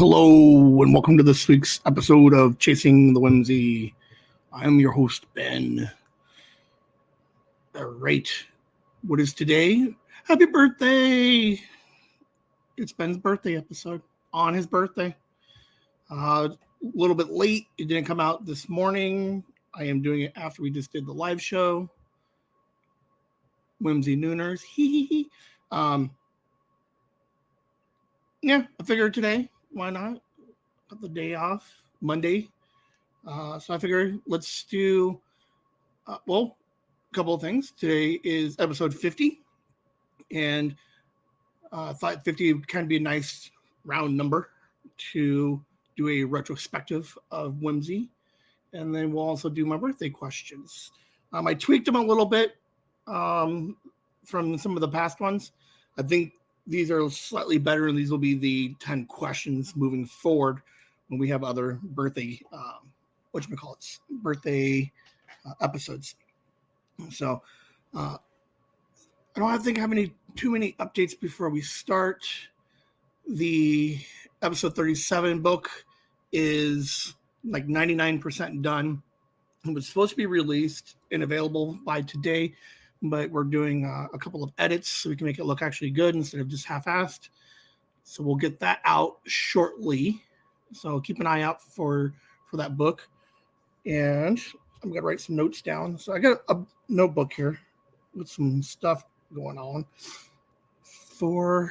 Hello, and welcome to this week's episode of Chasing the Whimsy. I'm your host, Ben. All right. What is today? Happy birthday! It's Ben's birthday episode on his birthday. A little bit late. It didn't come out this morning. I am doing it after we just did the live show. Whimsy Nooners. Yeah, I figured today. Why not? Got the day off, Monday. So I figured let's do, a couple of things. Today is episode 50. And I thought 50 would kind of be a nice round number to do a retrospective of Whimsy. And then we'll also do my birthday questions. I tweaked them a little bit from some of the past ones. I think these are slightly better, and these will be the 10 questions moving forward when we have other birthday, birthday episodes. So I don't think I have too many updates before we start. The episode 37 book is like 99% done. It was supposed to be released and available by today, but we're doing a couple of edits so we can make it look actually good instead of just half-assed. So we'll get that out shortly. So keep an eye out for that book. And I'm going to write some notes down. So I got a notebook here with some stuff going on. 4,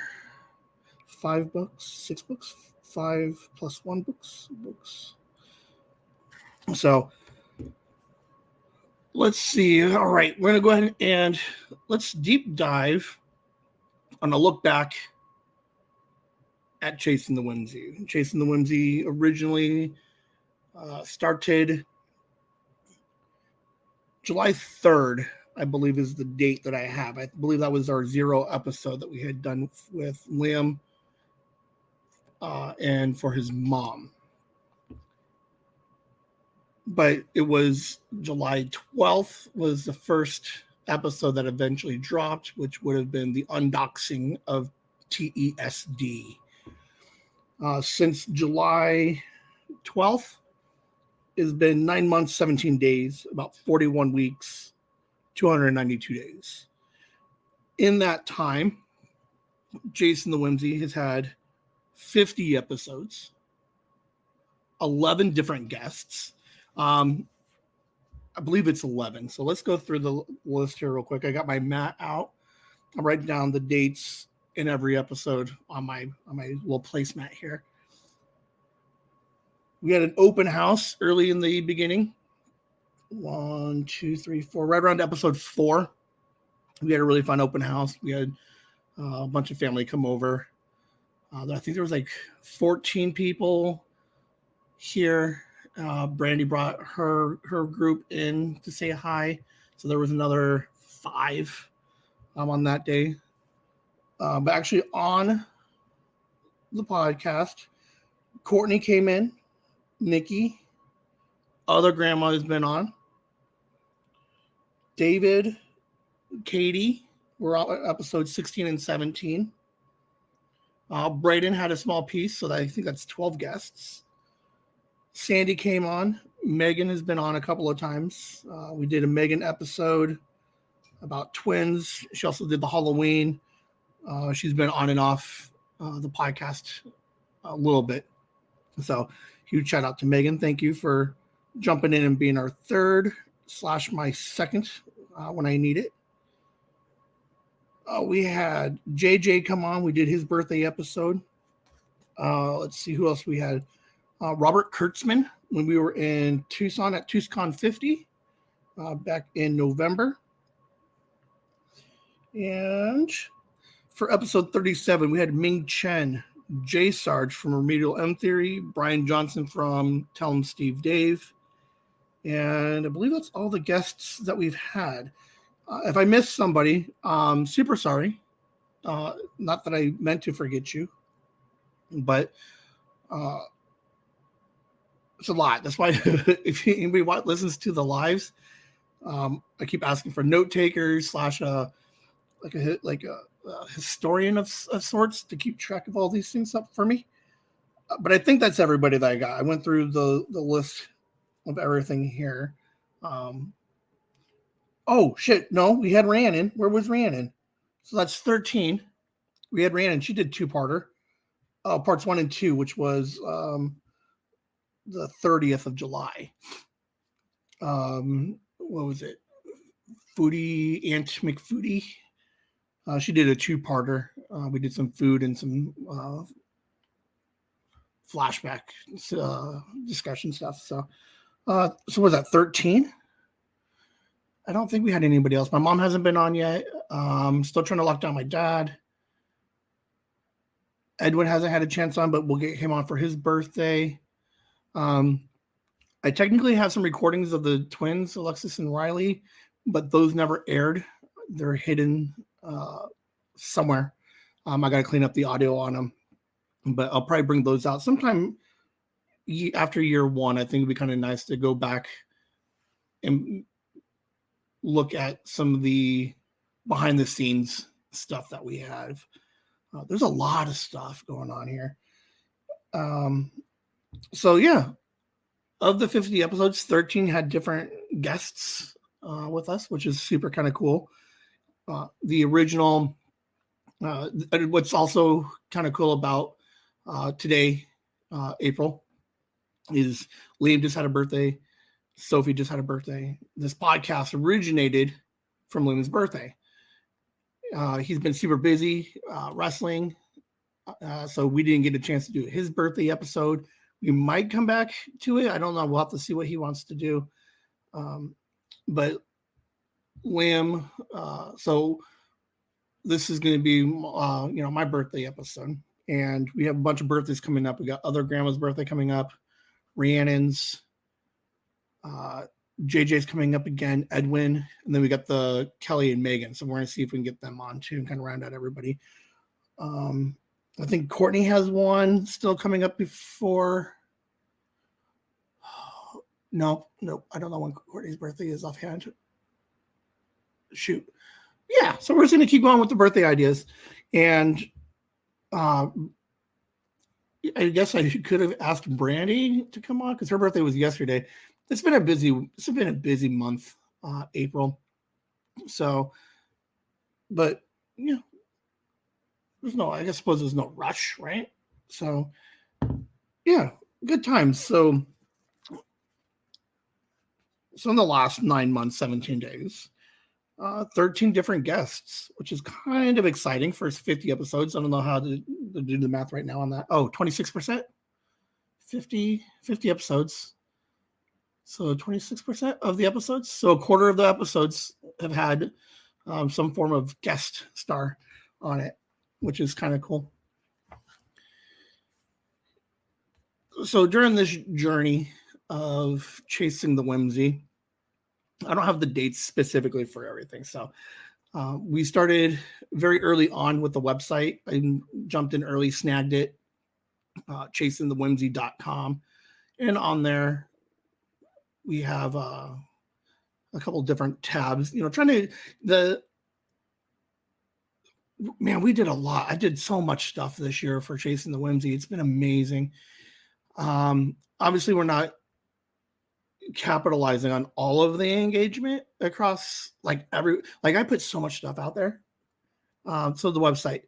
5 books, 6 books, 5 plus 1 books. So let's see. All right, we're going to go ahead and let's deep dive on a look back at Chasing the Whimsy. Chasing the Whimsy originally started July 3rd, I believe is the date that I have. I believe that was our 0 episode that we had done with Liam and for his mom. But it was July 12th was the first episode that eventually dropped, which would have been the undoxing of TESD. Since July 12th, it's been 9 months, 17 days, about 41 weeks, 292 days. In that time, Chasing the Whimsy has had 50 episodes, 11 different guests. I believe it's 11. So let's go through the list here real quick. I got my mat out. I'm writing down the dates in every episode on my little placemat here. We had an open house early in the beginning. 1, 2, 3, 4. Right around episode 4, we had a really fun open house. We had a bunch of family come over. I think there was like 14 people here. Brandy brought her group in to say hi. So there was another 5 on that day. But actually on the podcast, Courtney came in, Nikki, other grandma has been on, David, Katie, we're on episode 16 and 17. Braden had a small piece, so I think that's 12 guests. Sandy came on. Megan has been on a couple of times. We did a Megan episode about twins. She also did the Halloween. She's been on and off the podcast a little bit. So huge shout out to Megan. Thank you for jumping in and being our third / my second when I need it. We had JJ come on. We did his birthday episode. Let's see who else we had. Robert Kurtzman when we were in Tucson at TucsCon 50 back in November. And for episode 37, we had Ming Chen, Jay Sarge from Remedial M Theory, Brian Johnson from Tell 'em Steve Dave. And I believe that's all the guests that we've had. If I missed somebody, super sorry. Not that I meant to forget you, but it's a lot. That's why if anybody listens to the lives, I keep asking for note takers / a historian of sorts to keep track of all these things up for me. But I think that's everybody that I got. I went through the list of everything here. Oh shit! No, we had Rhiannon. Where was Rhiannon? So that's 13. We had Rhiannon. She did two-parter, parts 1 and 2, which was the 30th of July. What was it? Foodie Aunt McFoodie. She did a two-parter. We did some food and some flashback discussion stuff. So was that 13? I don't think we had anybody else. My mom hasn't been on yet. Still trying to lock down my dad. Edwin hasn't had a chance on, but we'll get him on for his birthday. I technically have some recordings of the twins, Alexis and Riley, but those never aired. They're hidden somewhere. I got to clean up the audio on them, but I'll probably bring those out sometime after year 1. I think it'd be kind of nice to go back and look at some of the behind the scenes stuff that we have. There's a lot of stuff going on here. So yeah, of the 50 episodes, 13 had different guests with us, which is super kind of cool. The original, what's also kind of cool about today, April, is Liam just had a birthday. Sophie just had a birthday. This podcast originated from Liam's birthday. He's been super busy wrestling, so we didn't get a chance to do his birthday episode. We might come back to it. I don't know. We'll have to see what he wants to do. But Liam, so this is going to be, my birthday episode, and we have a bunch of birthdays coming up. We got other grandma's birthday coming up, Rhiannon's, JJ's coming up again, Edwin, and then we got the Kelly and Megan. So we're going to see if we can get them on too and kind of round out everybody. I think Courtney has one still coming up before. No, I don't know when Courtney's birthday is offhand. Shoot. Yeah, so we're just going to keep going with the birthday ideas. And I guess I could have asked Brandy to come on because her birthday was yesterday. It's been a busy month, April. So, but yeah, I suppose there's no rush, right? So, yeah, good times. So in the last 9 months, 17 days, 13 different guests, which is kind of exciting for 50 episodes. I don't know how to do the math right now on that. Oh, 26%, 50 episodes. So 26% of the episodes. So a quarter of the episodes have had some form of guest star on it, which is kind of cool. So during this journey of Chasing the Whimsy, I don't have the dates specifically for everything. So we started very early on with the website. I jumped in early, snagged it, chasingthewhimsy.com. And on there, we have a couple different tabs, we did a lot. I did so much stuff this year for Chasing the Whimsy. It's been amazing. Obviously we're not capitalizing on all of the engagement across I put so much stuff out there. So the website,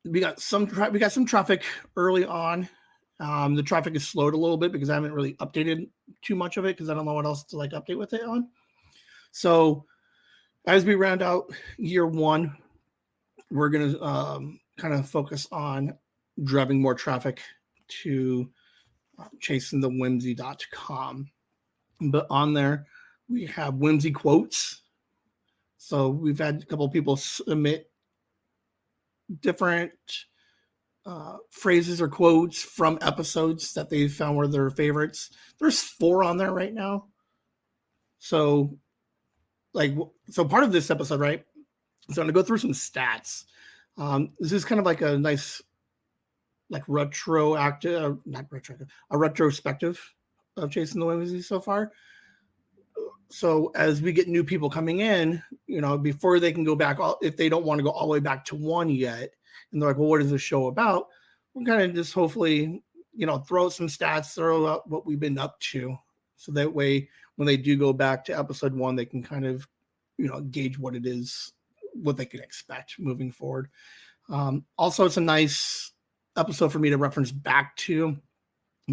we got some traffic early on. The traffic is slowed a little bit because I haven't really updated too much of it because I don't know what else to update with it on. So as we round out year 1, we're going to kind of focus on driving more traffic to chasingthewhimsy.com. But on there, we have whimsy quotes. So we've had a couple of people submit different phrases or quotes from episodes that they found were their favorites. There's 4 on there right now. So part of this episode, right? So I'm going to go through some stats. This is kind of like a nice, a retrospective of Chasing the Whimsy so far. So as we get new people coming in, before they can go back, if they don't want to go all the way back to 1 yet, and they're like, well, what is this show about? we're kind of just hopefully, throw some stats, throw out what we've been up to. So that way, when they do go back to episode 1, they can kind of, gauge what it is, what they can expect moving forward. Also, it's a nice episode for me to reference back to,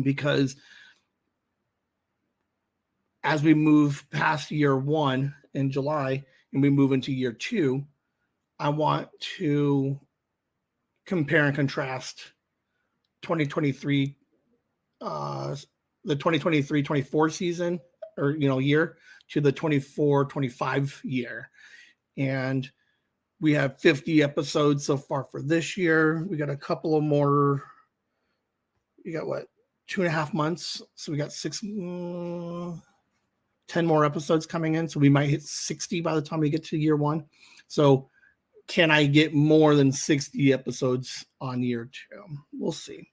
because as we move past year 1 in July and we move into year 2, I want to compare and contrast 2023, the 2023-24 season, or year, to the 24-25 year. And we have 50 episodes so far for this year. We got a couple of more. We got 2.5 months. So we got 10 more episodes coming in. So we might hit 60 by the time we get to year 1. So can I get more than 60 episodes on year 2? We'll see.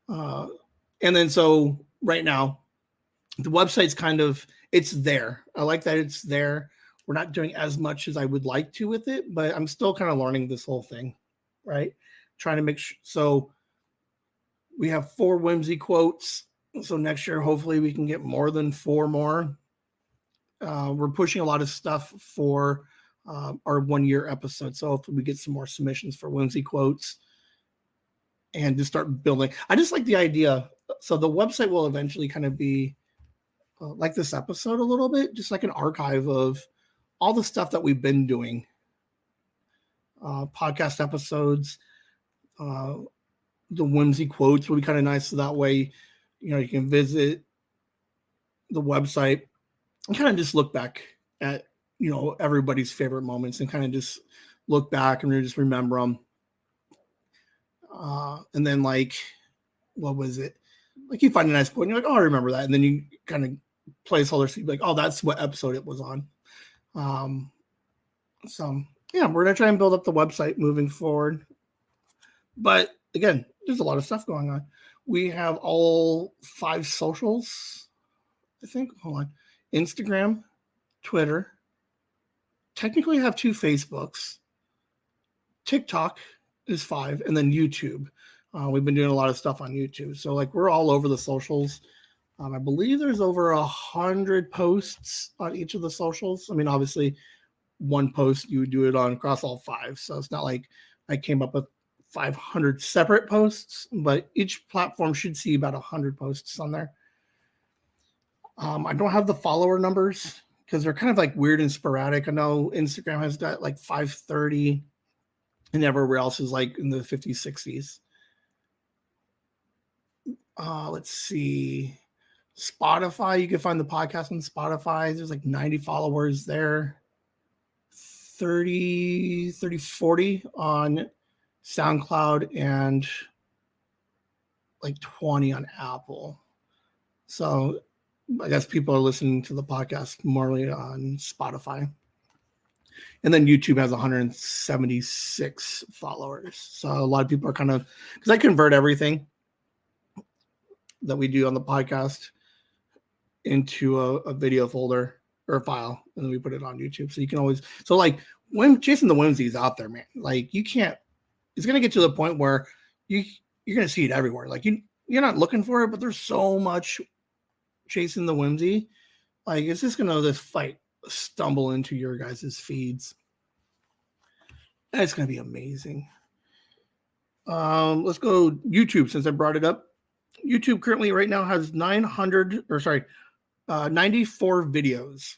And then so right now, the website's it's there. I like that it's there. We're not doing as much as I would like to with it, but I'm still kind of learning this whole thing, right? Trying to make sure. So we have 4 whimsy quotes. So next year, hopefully we can get more than 4 more. We're pushing a lot of stuff for our 1-year episode. So hopefully we get some more submissions for whimsy quotes and just start building. I just like the idea. So the website will eventually kind of be like this episode a little bit, just like an archive of all the stuff that we've been doing. Podcast episodes, the whimsy quotes will be kind of nice. So that way, you can visit the website and kind of just look back at, everybody's favorite moments and kind of just look back and just remember them. And then what was it? You find a nice quote and you're like, oh, I remember that. And then you kind of placeholder, so you're like, oh, that's what episode it was on. So yeah, we're going to try and build up the website moving forward. But again, there's a lot of stuff going on. We have all 5 socials, I think. Hold on. Instagram, Twitter. Technically, I have 2 Facebooks. TikTok is 5, and then YouTube. We've been doing a lot of stuff on YouTube. So we're all over the socials. I believe there's over 100 posts on each of the socials. I mean, obviously, one post, you would do it on across all 5. So it's not like I came up with 500 separate posts, but each platform should see about 100 posts on there. I don't have the follower numbers because they're kind of weird and sporadic. I know Instagram has got 530 and everywhere else is in the 50s, 60s. Let's see. Spotify, you can find the podcast on Spotify. There's 90 followers there. 40 on SoundCloud and 20 on Apple. So I guess people are listening to the podcast more on Spotify. And then YouTube has 176 followers. So a lot of people are because I convert everything that we do on the podcast into a video folder or a file, and then we put it on YouTube. So you can always, when Chasing the Whimsy is out there, man, you can't, it's going to get to the point where you're going to see it everywhere. You're not looking for it, but there's so much Chasing the Whimsy. It's just going to stumble into your guys' feeds. And it's going to be amazing. Let's go YouTube, since I brought it up. YouTube currently right now has 94 videos.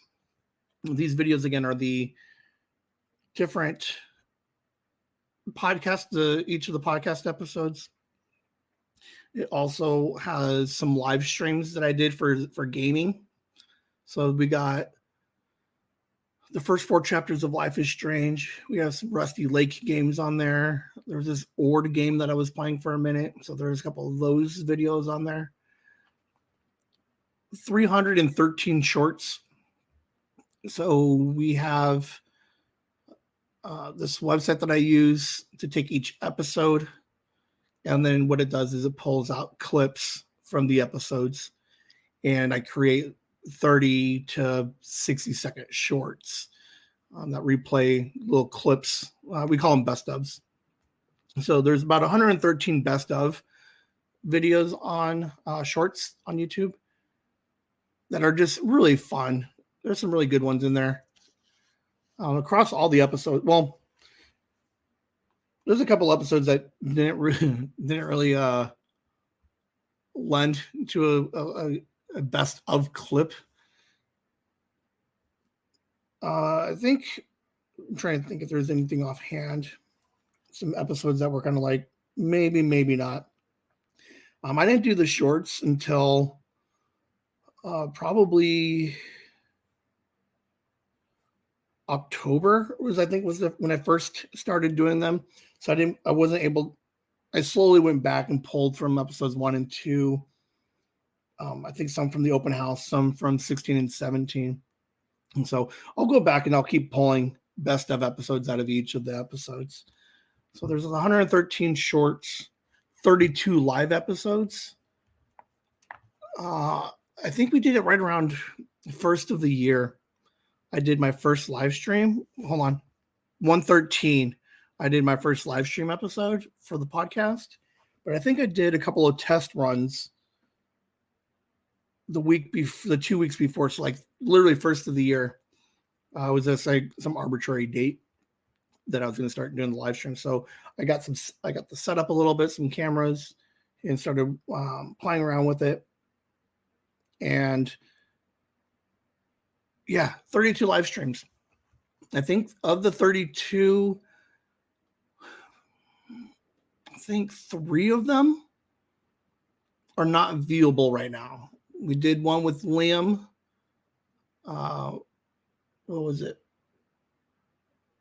These videos, again, are the different podcasts, each of the podcast episodes. It also has some live streams that I did for gaming. So we got the first 4 chapters of Life is Strange. We have some Rusty Lake games on there. There's this Ord game that I was playing for a minute. So there's a couple of those videos on there. 313 shorts. So we have this website that I use to take each episode. And then what it does is it pulls out clips from the episodes. And I create 30 to 60-second shorts that replay little clips. We call them best ofs. So there's about 113 best of videos on shorts on YouTube that are just really fun. There's some really good ones in there. Across all the episodes. Well, there's a couple episodes that didn't really lend to a best of clip. I think I'm trying to think if there's anything offhand. Some episodes that were kind of like maybe not. I didn't do the shorts until probably October when I first started doing them. So I wasn't able. I slowly went back and pulled from episodes 1 and 2. I think some from the open house, some from 16 and 17. And so I'll go back and I'll keep pulling best of episodes out of each of the episodes. So there's 113 shorts, 32 live episodes. I think we did it right around the first of the year. I did my first live stream. Hold on. 113. I did my first live stream episode for the podcast. But I think I did a couple of test runs the 2 weeks before. So like literally first of the year. Was this like some arbitrary date that I was going to start doing the live stream. So I got the setup a little bit, some cameras, and started playing around with it. And yeah, 32 live streams. I think of the 32, I think 3 of them are not viewable right now. We did one with Liam. What was it?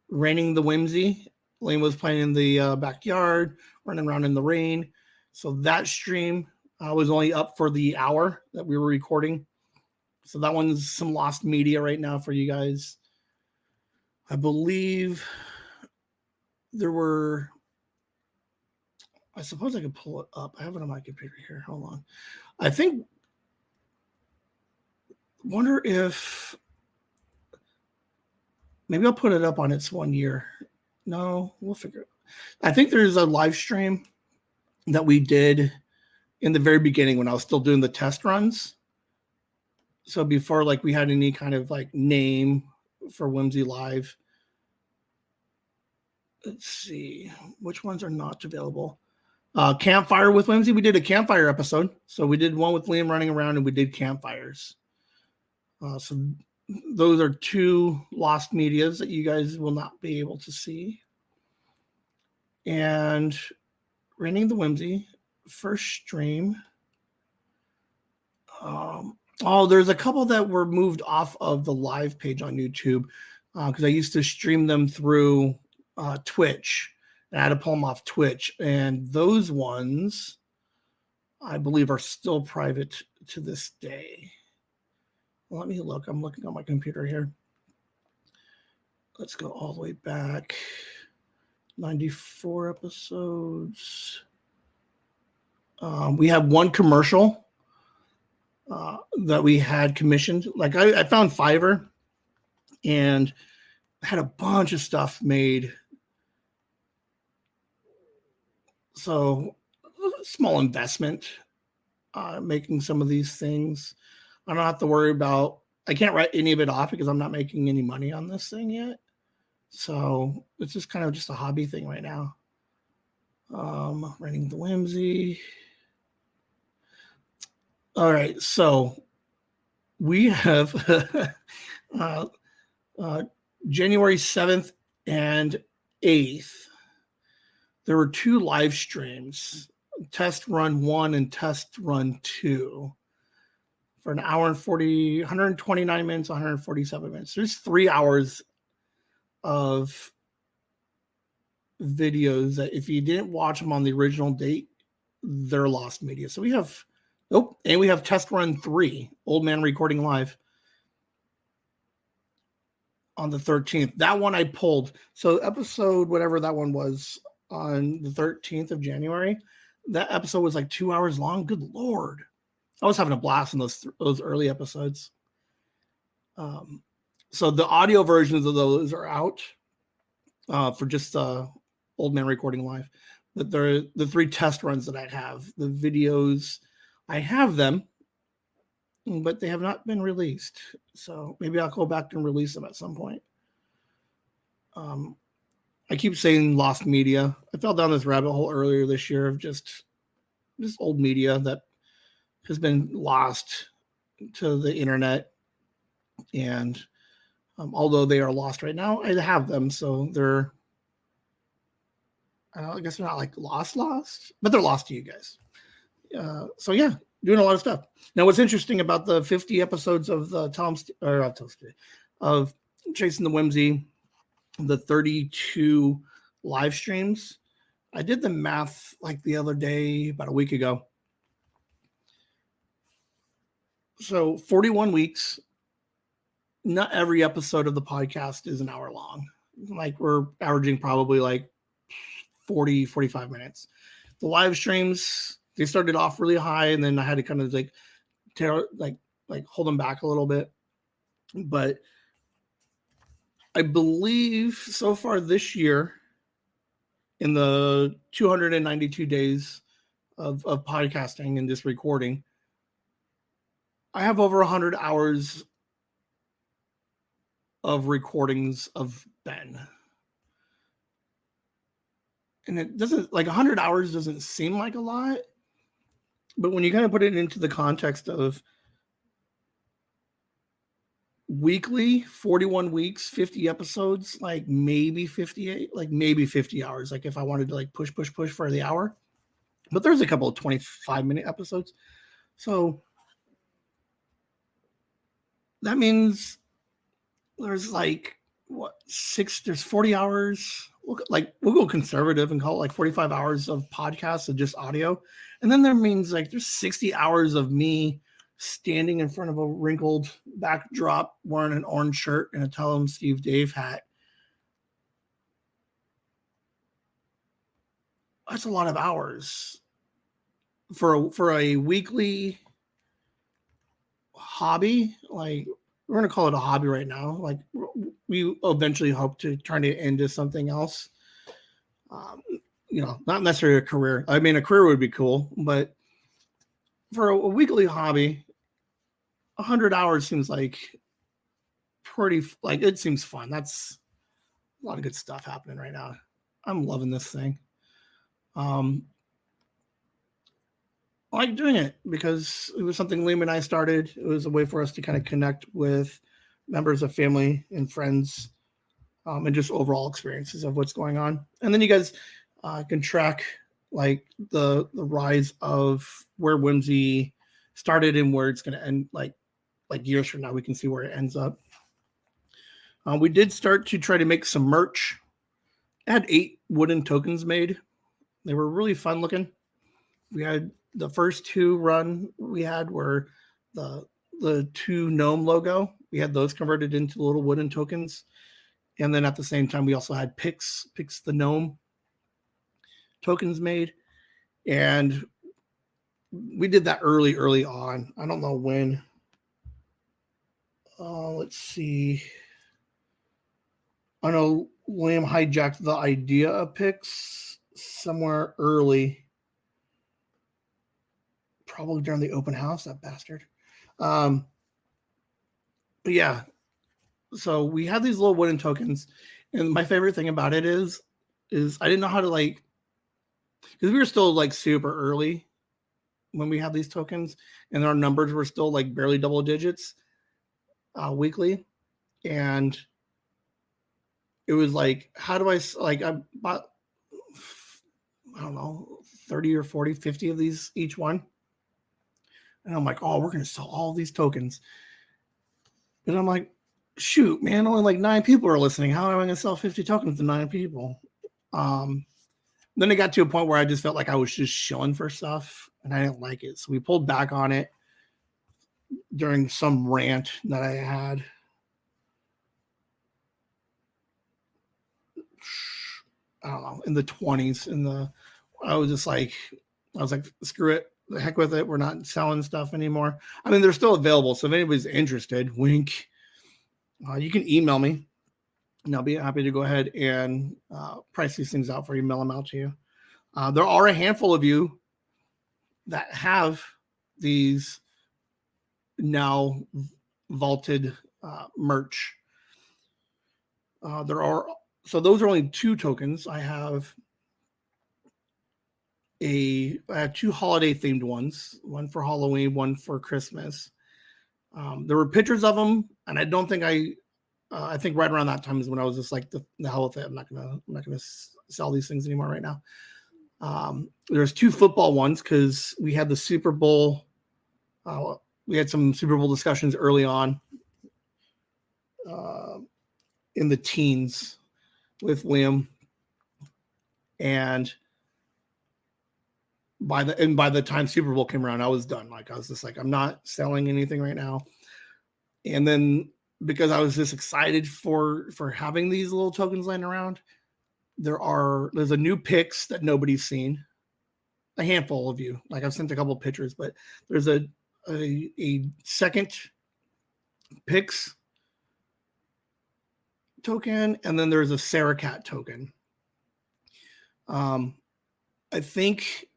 Raining the Whimsy. Liam was playing in the backyard, running around in the rain. So that stream was only up for the hour that we were recording. So that one's some lost media right now for you guys. I believe there were, I suppose I could pull it up. I have it on my computer here. Hold on. Wonder if, maybe I'll put it up on its 1 year. No, we'll figure it out. I think there's a live stream that we did in the very beginning when I was still doing the test runs. So before like we had any kind of like name for Whimsy Live. Let's see, which ones are not available. Campfire with Whimsy. We did a campfire episode. So we did one with Liam running around and we did campfires. So those are 2 lost medias that you guys will not be able to see. And Raining the Whimsy, first stream. There's a couple that were moved off of the live page on YouTube because I used to stream them through Twitch. And I had to pull them off Twitch. And those ones, I believe, are still private to this day. Let me look. I'm looking on my computer here. Let's go all the way back. 94 episodes. We have one commercial that we had commissioned. Like I found Fiverr and had a bunch of stuff made. So small investment making some of these things. I don't have to worry about, I can't write any of it off because I'm not making any money on this thing yet. So it's just kind of just a hobby thing right now. Raining the Whimsy. All right, so we have January 7th and 8th. There were 2 live streams, test run 1 and test run 2, for an hour and 129 minutes, 147 minutes. There's 3 hours of videos that if you didn't watch them on the original date, they're lost media. So we have, and we have test run 3, Old Man Recording Live, on the 13th. That one I pulled. So episode, whatever that one was, on the 13th of January, that episode was like 2 hours long. Good Lord. I was having a blast in those early episodes. So the audio versions of those are out for just Old Man Recording Live. But they're the 3 test runs that I have. The videos, I have them, but they have not been released. So maybe I'll go back and release them at some point. I keep saying lost media. I fell down this rabbit hole earlier this year of just old media that has been lost to the internet. And although they are lost right now, I have them. So they're, I guess they're not like lost, but they're lost to you guys. So yeah, doing a lot of stuff. Now, what's interesting about the 50 episodes of the of Chasing the Whimsy, the 32 live streams, I did the math like the other day, about a week ago. So 41 weeks. Not every episode of the podcast is an hour long. Like we're averaging probably like 40, 45 minutes. The live streams, they started off really high, and then I had to kind of like hold them back a little bit. But I believe so far this year, in the 292 days of podcasting and just recording, I have over 100 hours of recordings of Ben. And it doesn't, like 100 hours doesn't seem like a lot, but when you kind of put it into the context of weekly, 41 weeks, 50 episodes, like maybe 58, like maybe 50 hours, like if I wanted to like push for the hour. But there's a couple of 25-minute episodes. So that means there's like there's 40 hours. We'll go conservative and call it like 45 hours of podcasts of just audio. And then there means like there's 60 hours of me standing in front of a wrinkled backdrop, wearing an orange shirt and a Tell 'em Steve Dave hat. That's a lot of hours for a weekly hobby. Like, we're going to call it a hobby right now. Like, we eventually hope to turn it into something else. Not necessarily a career. I mean, a career would be cool, but for a weekly hobby, 100 hours seems like it seems fun. That's a lot of good stuff happening right now. I'm loving this thing. I like doing it because it was something Liam and I started. It was a way for us to kind of connect with members of family and friends, and just overall experiences of what's going on. And then you guys can track like the rise of where Whimsy started and where it's going to end. Like years from now, we can see where it ends up. We did start to try to make some merch. I had 8 wooden tokens made. They were really fun looking. We had the first 2 run we had were the 2 gnome logo. We had those converted into little wooden tokens. And then at the same time, we also had Pix the gnome tokens made. And we did that early on. I don't know when. Let's see. I know Liam hijacked the idea of Pix somewhere early. Probably during the open house, that bastard. But yeah. So we had these little wooden tokens. And my favorite thing about it is I didn't know how to because we were still super early when we had these tokens, and our numbers were still barely double digits weekly. And it was how do I bought, I don't know, 30 or 40, 50 of these each one. And I'm like, oh, we're going to sell all these tokens. And I'm like, shoot, man, only 9 people are listening. How am I going to sell 50 tokens to 9 people? Then it got to a point where I just felt like I was just shilling for stuff, and I didn't like it. So we pulled back on it during some rant that I had. I don't know, in the 20s. I was like, screw it. The heck with it. We're not selling stuff anymore. I mean, they're still available. So if anybody's interested, wink, you can email me, and I'll be happy to go ahead and price these things out for you, mail them out to you. There are a handful of you that have these now vaulted merch. So those are only 2 tokens. I have 2 holiday themed ones, one for Halloween, one for Christmas. There were pictures of them, and I don't think I think right around that time is when I was just like the hell with it. I'm not gonna sell these things anymore right now. There's 2 football ones because we had the Super Bowl. We had some Super Bowl discussions early on in the teens with Liam, and by the time Super Bowl came around, I was done. Like I was just like, I'm not selling anything right now. And then because I was just excited for having these little tokens laying around, there's a new Pix that nobody's seen. A handful of you, like I've sent a couple of pictures, but there's a second Pix token, and then there's a Sarah Cat token. I think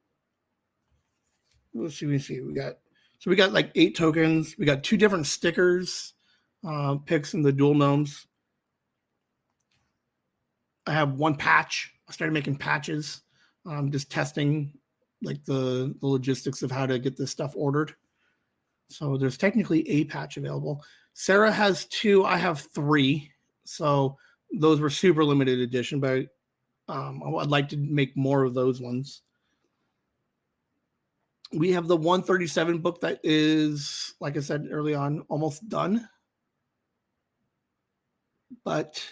let's see. We got like 8 tokens. We got 2 different stickers, Pix and the dual gnomes. I have 1 patch. I started making patches, just testing like the logistics of how to get this stuff ordered. So there's technically a patch available. Sarah has 2. I have 3. So those were super limited edition, but I'd like to make more of those ones. We have the 137 book that is, like I said early on, almost done. But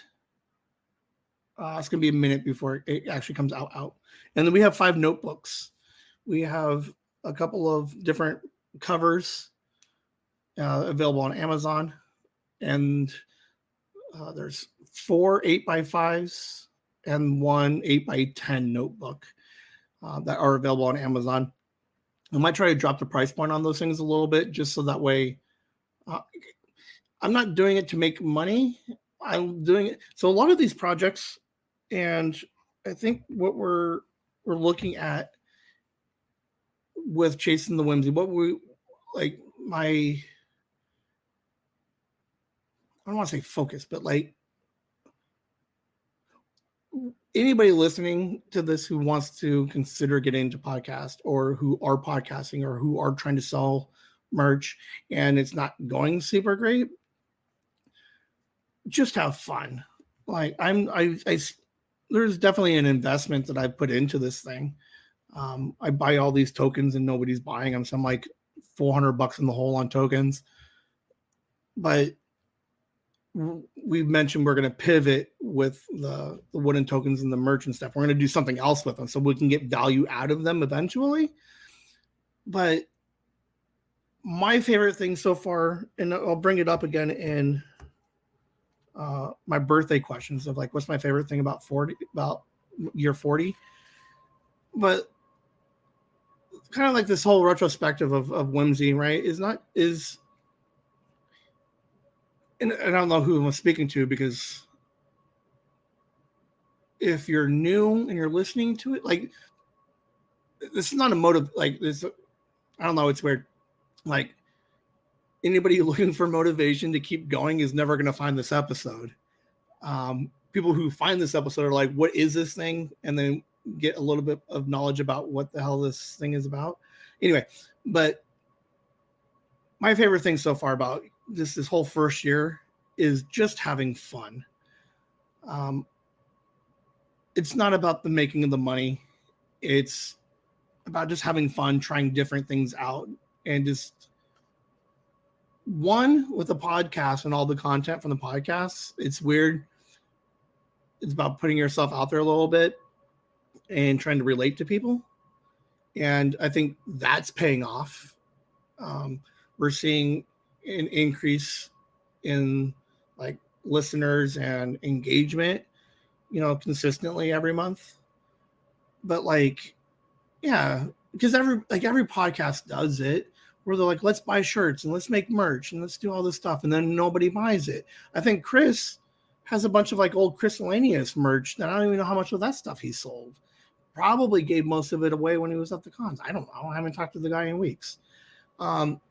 it's going to be a minute before it actually comes out. And then we have 5 notebooks. We have a couple of different covers available on Amazon. And there's 4 8x5s and 1 8x10 notebook that are available on Amazon. I might try to drop the price point on those things a little bit, just so that way I'm not doing it to make money. I'm doing it. So a lot of these projects, and I think what we're looking at with Chasing the Whimsy, what we like I don't want to say focus, but like anybody listening to this who wants to consider getting into podcast, or who are podcasting, or who are trying to sell merch and it's not going super great, just have fun. Like there's definitely an investment that I've put into this thing. I buy all these tokens and nobody's buying them. So I'm like $400 in the hole on tokens. But we've mentioned we're going to pivot with the wooden tokens and the merch and stuff. We're going to do something else with them so we can get value out of them eventually. But my favorite thing so far, and I'll bring it up again in my birthday questions of like, what's my favorite thing about year 40? But kind of like this whole retrospective of Whimsy, right? And I don't know who I'm speaking to, because if you're new and you're listening to it, like, this is not a motive, like this, I don't know, it's weird. Like, anybody looking for motivation to keep going is never going to find this episode. People who find this episode are like, what is this thing? And then get a little bit of knowledge about what the hell this thing is about. Anyway, but my favorite thing so far about this whole first year is just having fun. It's not about the making of the money. It's about just having fun, trying different things out, and just with the podcast and all the content from the podcasts. It's weird. It's about putting yourself out there a little bit and trying to relate to people. And I think that's paying off. We're seeing an increase in like listeners and engagement, consistently every month. But like, yeah, because every podcast does it, where they're like, let's buy shirts and let's make merch and let's do all this stuff. And then nobody buys it. I think Chris has a bunch of like old Chris Lanius merch that I don't even know how much of that stuff he sold. probably gave most of it away when he was at the cons. I don't know. I haven't talked to the guy in weeks. Don't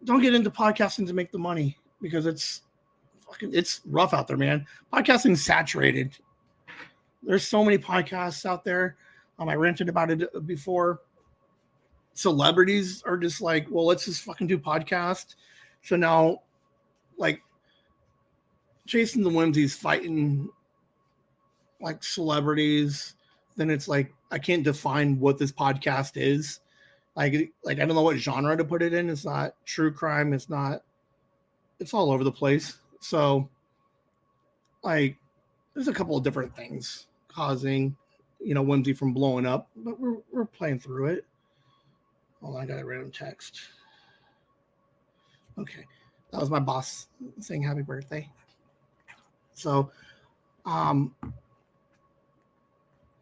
get into podcasting to make the money, because it's rough out there, man. Podcasting's saturated. There's so many podcasts out there. I ranted about it before. Celebrities are just like, well, let's just fucking do podcast. So now, like, Chasing the Whimsy's fighting like celebrities. Then it's like, I can't define what this podcast is. Like I don't know what genre to put it in. It's not true crime. It's all over the place. So, like, there's a couple of different things causing, Whimsy from blowing up, but we're playing through it. Hold on, I got a random text. Okay, that was my boss saying happy birthday. So,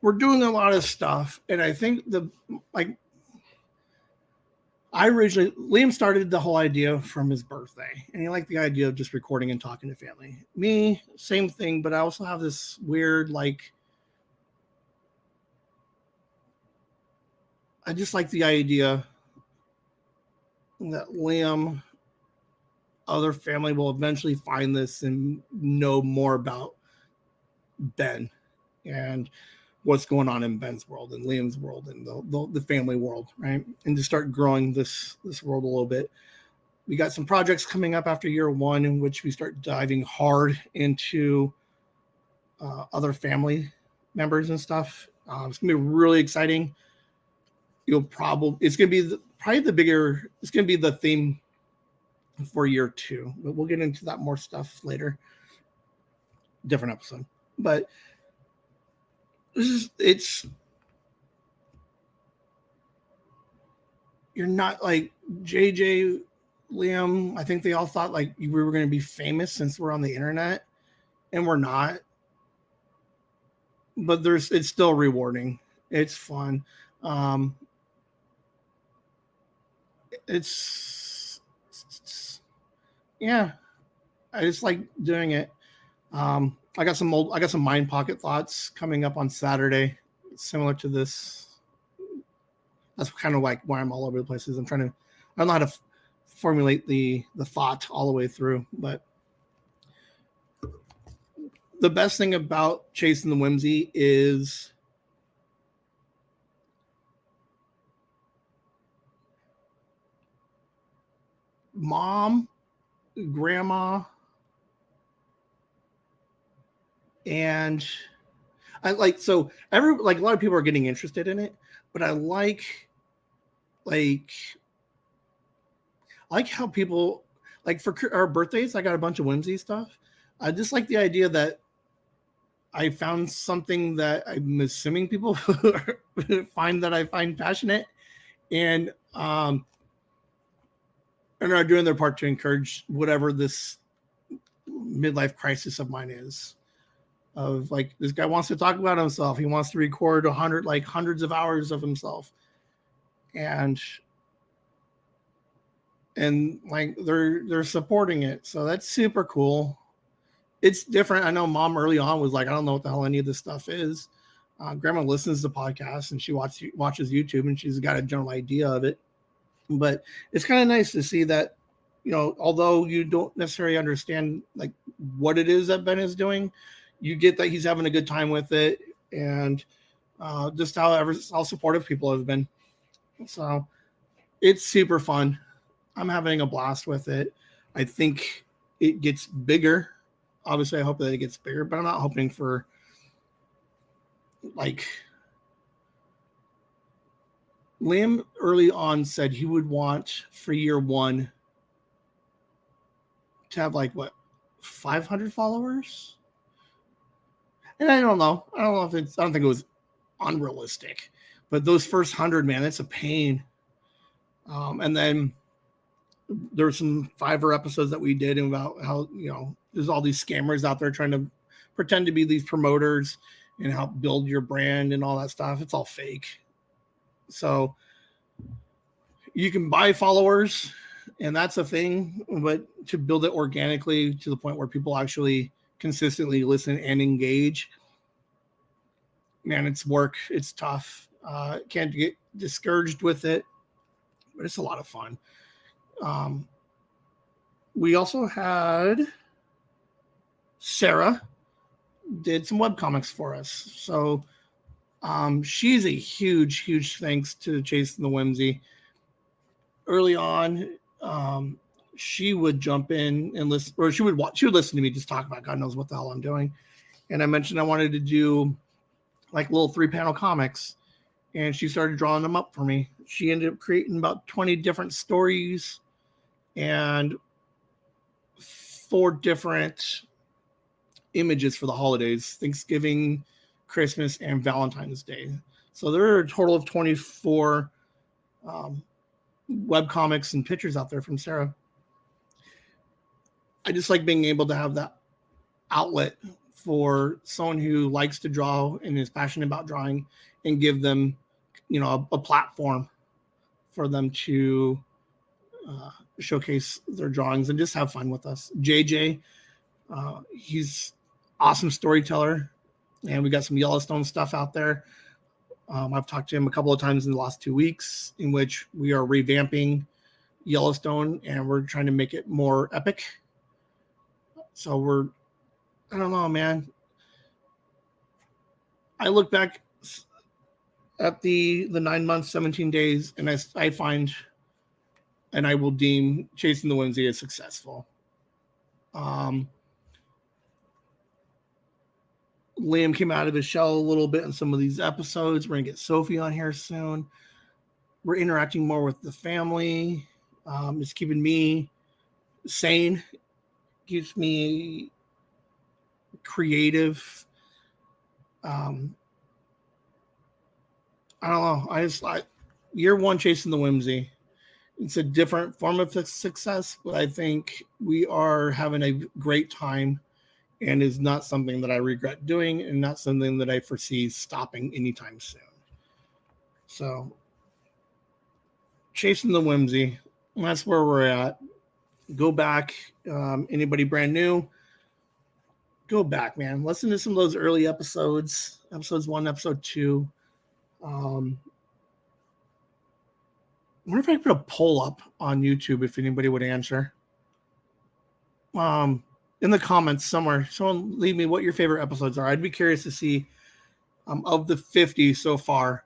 we're doing a lot of stuff, and I think Liam started the whole idea from his birthday, and he liked the idea of just recording and talking to family. Me, same thing, but I also have this weird, I just like the idea that Liam, other family will eventually find this and know more about Ben and what's going on in Ben's world and Liam's world and the family world, right? And to start growing this world a little bit. We got some projects coming up after year one in which we start diving hard into other family members and stuff. It's gonna be really exciting. It's gonna be it's gonna be the theme for year two, but we'll get into that more stuff later. Different episode, but you're not like JJ, Liam. I think they all thought like we were going to be famous since we're on the internet, and we're not. But it's still rewarding. It's fun. Yeah, I just like doing it. I got some Mind Pocket thoughts coming up on Saturday, similar to this. That's kind of like why I'm all over the place. I don't know how to formulate the thought all the way through, but the best thing about Chasing the Whimsy is mom, grandma, and a lot of people are getting interested in it, but I like how people, like, for our birthdays, I got a bunch of Whimsy stuff. I just like the idea that I found something that I'm assuming people find passionate, and are doing their part to encourage whatever this midlife crisis of mine is. Of like, this guy wants to talk about himself. He wants to record hundreds of hours of himself, and like they're supporting it. So that's super cool. It's different. I know mom early on was like, I don't know what the hell any of this stuff is. Grandma listens to podcasts and she watches YouTube, and she's got a general idea of it. But it's kind of nice to see that, although you don't necessarily understand like what it is that Ben is doing, you get that he's having a good time with it, and just how supportive people have been. So it's super fun. I'm having a blast with it. I think it gets bigger. Obviously, I hope that it gets bigger, but I'm not hoping for like Liam early on said he would want for year one to have 500 followers. And I don't know. I don't think it was unrealistic, but those first 100, man, it's a pain. And then there's some Fiverr episodes that we did about how, there's all these scammers out there trying to pretend to be these promoters and help build your brand and all that stuff. It's all fake. So you can buy followers, and that's a thing, but to build it organically to the point where people actually consistently listen and engage, man, it's work. It's tough. Can't get discouraged with it, but it's a lot of fun. We also had Sarah did some webcomics for us. So she's a huge thanks to Chasing the Whimsy. Early on, she would jump in and listen, or she would listen to me just talk about God knows what the hell I'm doing. And I mentioned I wanted to do like little 3-panel comics, and she started drawing them up for me. She ended up creating about 20 different stories and 4 different images for the holidays: Thanksgiving, Christmas, and Valentine's Day. So there are a total of 24 web comics and pictures out there from Sarah. I just like being able to have that outlet for someone who likes to draw and is passionate about drawing, and give them, a platform for them to showcase their drawings and just have fun with us. JJ, he's awesome storyteller, and we got some Yellowstone stuff out there. I've talked to him a couple of times in the last 2 weeks, in which we are revamping Yellowstone and we're trying to make it more epic. So I don't know, man. I look back at the 9 months, 17 days, and I find, and I will deem Chasing the Whimsy as successful. Liam came out of his shell a little bit in some of these episodes. We're going to get Sophie on here soon. We're interacting more with the family. It's keeping me sane. Keeps me creative. I don't know. Year 1 Chasing the Whimsy. It's a different form of success, but I think we are having a great time, and is not something that I regret doing, and not something that I foresee stopping anytime soon. So, Chasing the Whimsy, that's where we're at. Go back. Anybody brand new, go back, man. Listen to some of those early episodes, episodes 1, episode 2. I wonder if I could put a poll up on YouTube if anybody would answer. In the comments somewhere, someone leave me what your favorite episodes are. I'd be curious to see, of the 50 so far,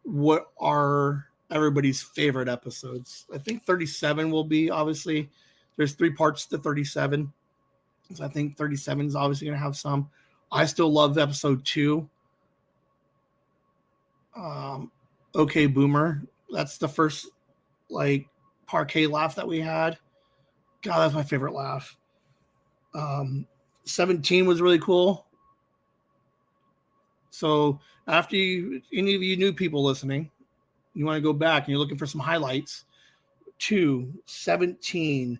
what are everybody's favorite episodes. I think 37 will be, obviously, there's 3 parts to 37. So I think 37 is obviously going to have some. I still love episode 2. Okay, Boomer. That's the first, parquet laugh that we had. God, that's my favorite laugh. 17 was really cool. So after any of you new people listening, you want to go back and you're looking for some highlights, 2, 17.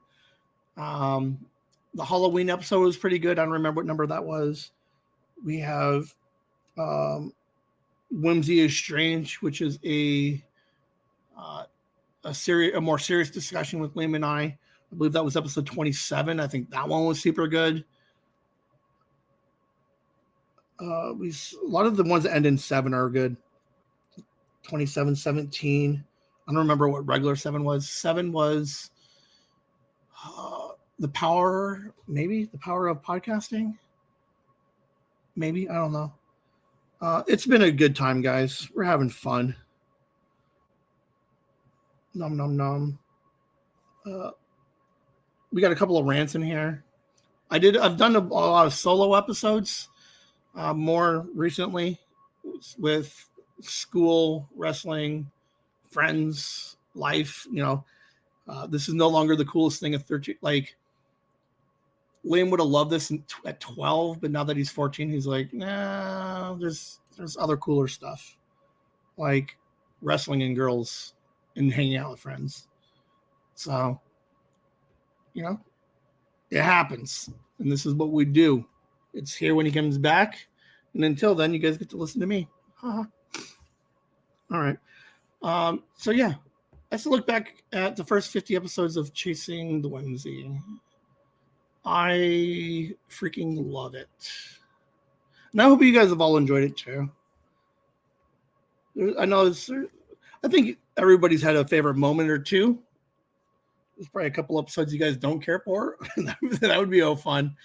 The Halloween episode was pretty good. I don't remember what number that was. We have Whimsy is Strange, which is a more serious discussion with Liam and I. I believe that was episode 27. I think that one was super good. A lot of the ones that end in 7 are good. 27, 17. I don't remember what regular 7 was. 7 was the power of podcasting. Maybe, I don't know. It's been a good time, guys. We're having fun. Nom nom nom. We got a couple of rants in here. I've done a lot of solo episodes more recently with school, wrestling, friends, life. This is no longer the coolest thing at 13. Liam would have loved this at 12, but now that he's 14, he's like, nah, there's other cooler stuff, like wrestling and girls and hanging out with friends. So, it happens. And this is what we do. It's here when he comes back. And until then, you guys get to listen to me. All right. So, yeah, let's look back at the first 50 episodes of Chasing the Whimsy. I freaking love it. And I hope you guys have all enjoyed it too. I think everybody's had a favorite moment or two. There's probably a couple episodes you guys don't care for. That would be a fun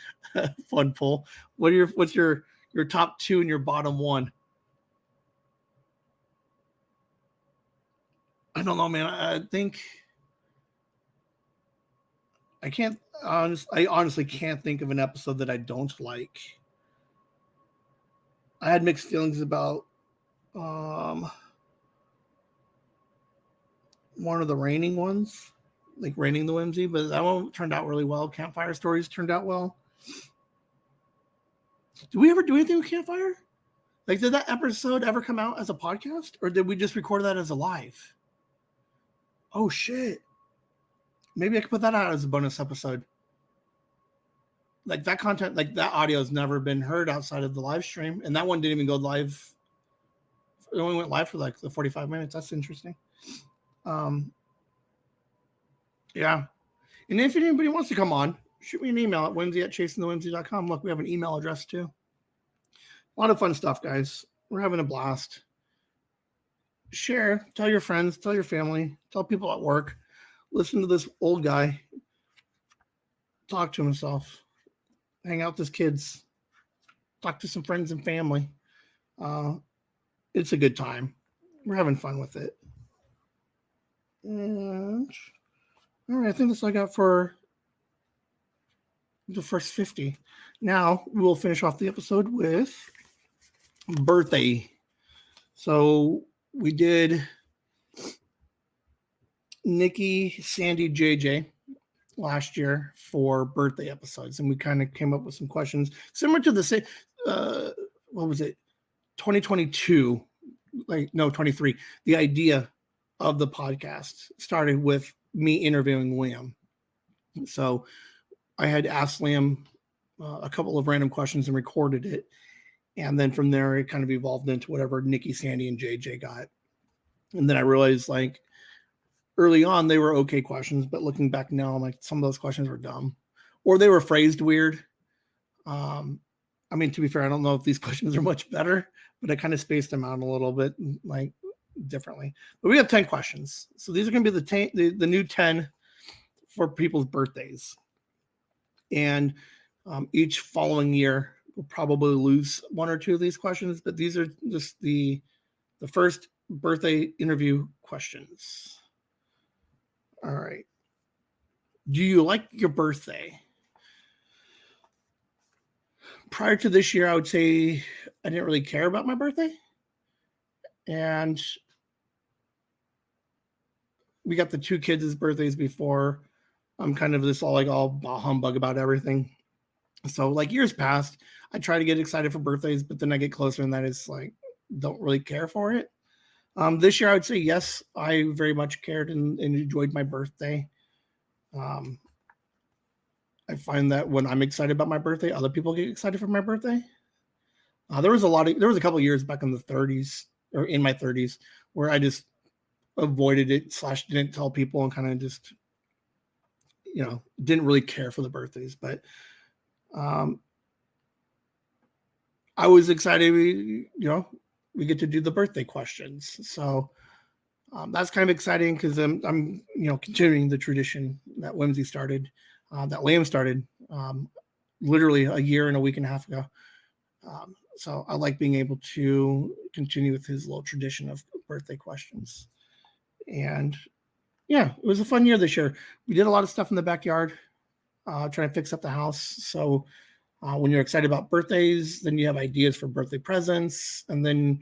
pull. What's your top two and your bottom one? I don't know, man. I think I honestly can't think of an episode that I don't like. I had mixed feelings about one of the raining ones, like Raining the Whimsy, but that one turned out really well. Campfire Stories turned out well. Did we ever do anything with Campfire? Like, did that episode ever come out as a podcast, or did we just record that as a live? Oh shit! Maybe I could put that out as a bonus episode. Like that content, like that audio has never been heard outside of the live stream, and that one didn't even go live. It only went live for like the 45 minutes. That's interesting. Yeah. And if anybody wants to come on, shoot me an email at whimsy@chasingthewhimsy.com. Look, we have an email address too. A lot of fun stuff, guys. We're having a blast. Share, tell your friends, tell your family, tell people at work. Listen to this old guy talk to himself, hang out with his kids, talk to some friends and family. It's a good time. We're having fun with it. And all right, I think that's all I got for the first 50. Now we will finish off the episode with birthday. So we did Nikki, Sandy, JJ last year for birthday episodes, and we kind of came up with some questions similar to the same. What was it? 2022, like no, 23. The idea of the podcast started with me interviewing Liam. So I had asked Liam a couple of random questions and recorded it. And then from there, it kind of evolved into whatever Nikki, Sandy, and JJ got. And then I realized, like, early on, they were okay questions. But looking back now, I'm like, some of those questions were dumb. Or they were phrased weird. I mean, to be fair, I don't know if these questions are much better. But I kind of spaced them out a little bit, like, differently. But we have 10 questions. So these are going to be the new 10 for people's birthdays. And each following year, we'll probably lose one or two of these questions, but these are just the first birthday interview questions. All right. Do you like your birthday? Prior to this year, I would say I didn't really care about my birthday. And we got the two kids' birthdays before. I'm kind of this all humbug about everything. So like years past, I try to get excited for birthdays, but then I get closer and that is like, don't really care for it. This year I would say, yes, I very much cared and enjoyed my birthday. I find that when I'm excited about my birthday, other people get excited for my birthday. There was a couple of years back in the 30s or in my 30s where I just avoided it / didn't tell people and kind of just, didn't really care for the birthdays, but I was excited. We get to do the birthday questions. So that's kind of exciting because I'm continuing the tradition that Whimsy started, that Liam started literally a year and a week and a half ago. So I like being able to continue with his little tradition of birthday questions. And yeah, it was a fun year this year. We did a lot of stuff in the backyard, trying to fix up the house. So when you're excited about birthdays, then you have ideas for birthday presents. And then,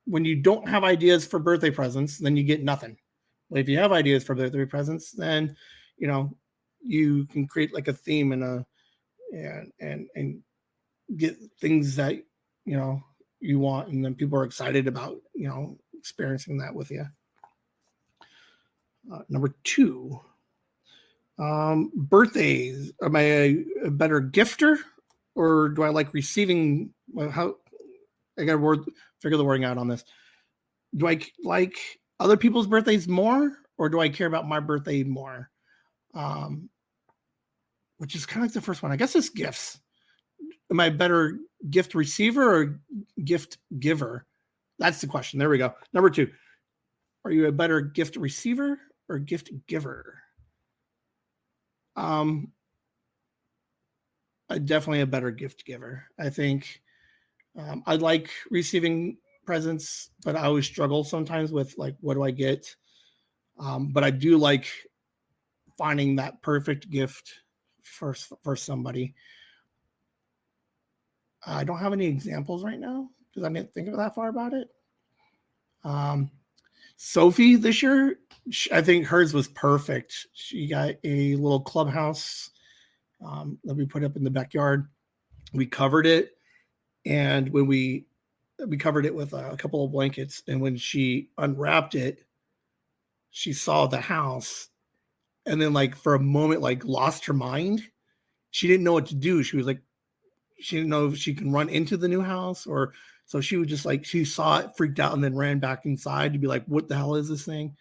when you don't have ideas for birthday presents, then you get nothing. But if you have ideas for birthday presents, then, you can create like a theme and get things that, you want. And then people are excited about, experiencing that with you. Number 2. Birthdays. Am I a better gifter or do I like receiving? How I gotta figure the wording out on this. Do I like other people's birthdays more or do I care about my birthday more? Which is kind of like the first one. I guess it's gifts. am I a better gift receiver or gift giver? That's the question. There we go. Number 2, are you a better gift receiver or gift giver? I'm definitely a better gift giver. I think I like receiving presents, but I always struggle sometimes with like, what do I get? But I do like finding that perfect gift for somebody. I don't have any examples right now because I didn't think of that far about it. Sophie this year, I think hers was perfect. She got a little clubhouse that we put up in the backyard. We covered it, and when we covered it with a couple of blankets, and when she unwrapped it, she saw the house, and then like for a moment, like lost her mind. She didn't know what to do. She was like, she didn't know if she can run into the new house, or so she was just like, she saw it, freaked out, and then ran back inside to be like, what the hell is this thing?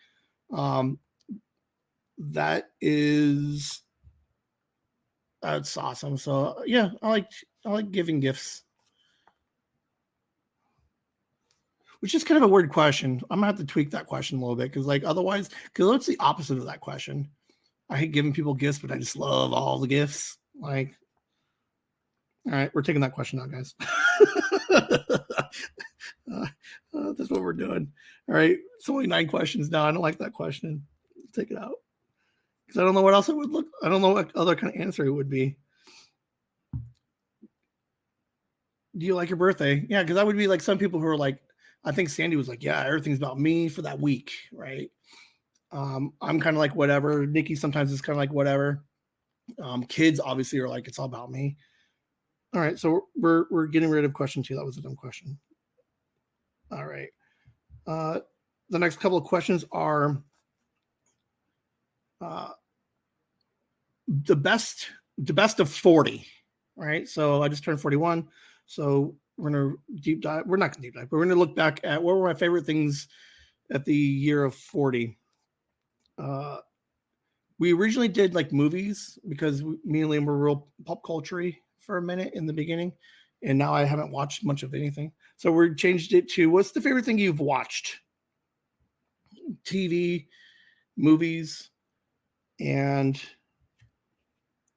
That's awesome. So yeah, I like giving gifts. Which is kind of a weird question. I'm gonna have to tweak that question a little bit because like otherwise, because it's the opposite of that question. I hate giving people gifts, but I just love all the gifts. Like, all right, we're taking that question out, guys. That's what we're doing. All right, it's only 9 questions now. I don't like that question. Take it out because I don't know what else it would look. I don't know what other kind of answer it would be. Do you like your birthday? Yeah, because that would be like some people who are like, I think Sandy was like, yeah, everything's about me for that week, right? I'm kind of like whatever. Nikki sometimes is kind of like whatever. Kids obviously are like, it's all about me. All right, so we're getting rid of question 2. That was a dumb question. All right. The next couple of questions are the best of 40. All right, so I just turned 41. So we're gonna deep dive. We're not gonna deep dive, but we're gonna look back at what were my favorite things at the year of 40. We originally did like movies because me and Liam were real pop culture for a minute in the beginning, and now I haven't watched much of anything. So we changed it to what's the favorite thing you've watched? TV, movies, and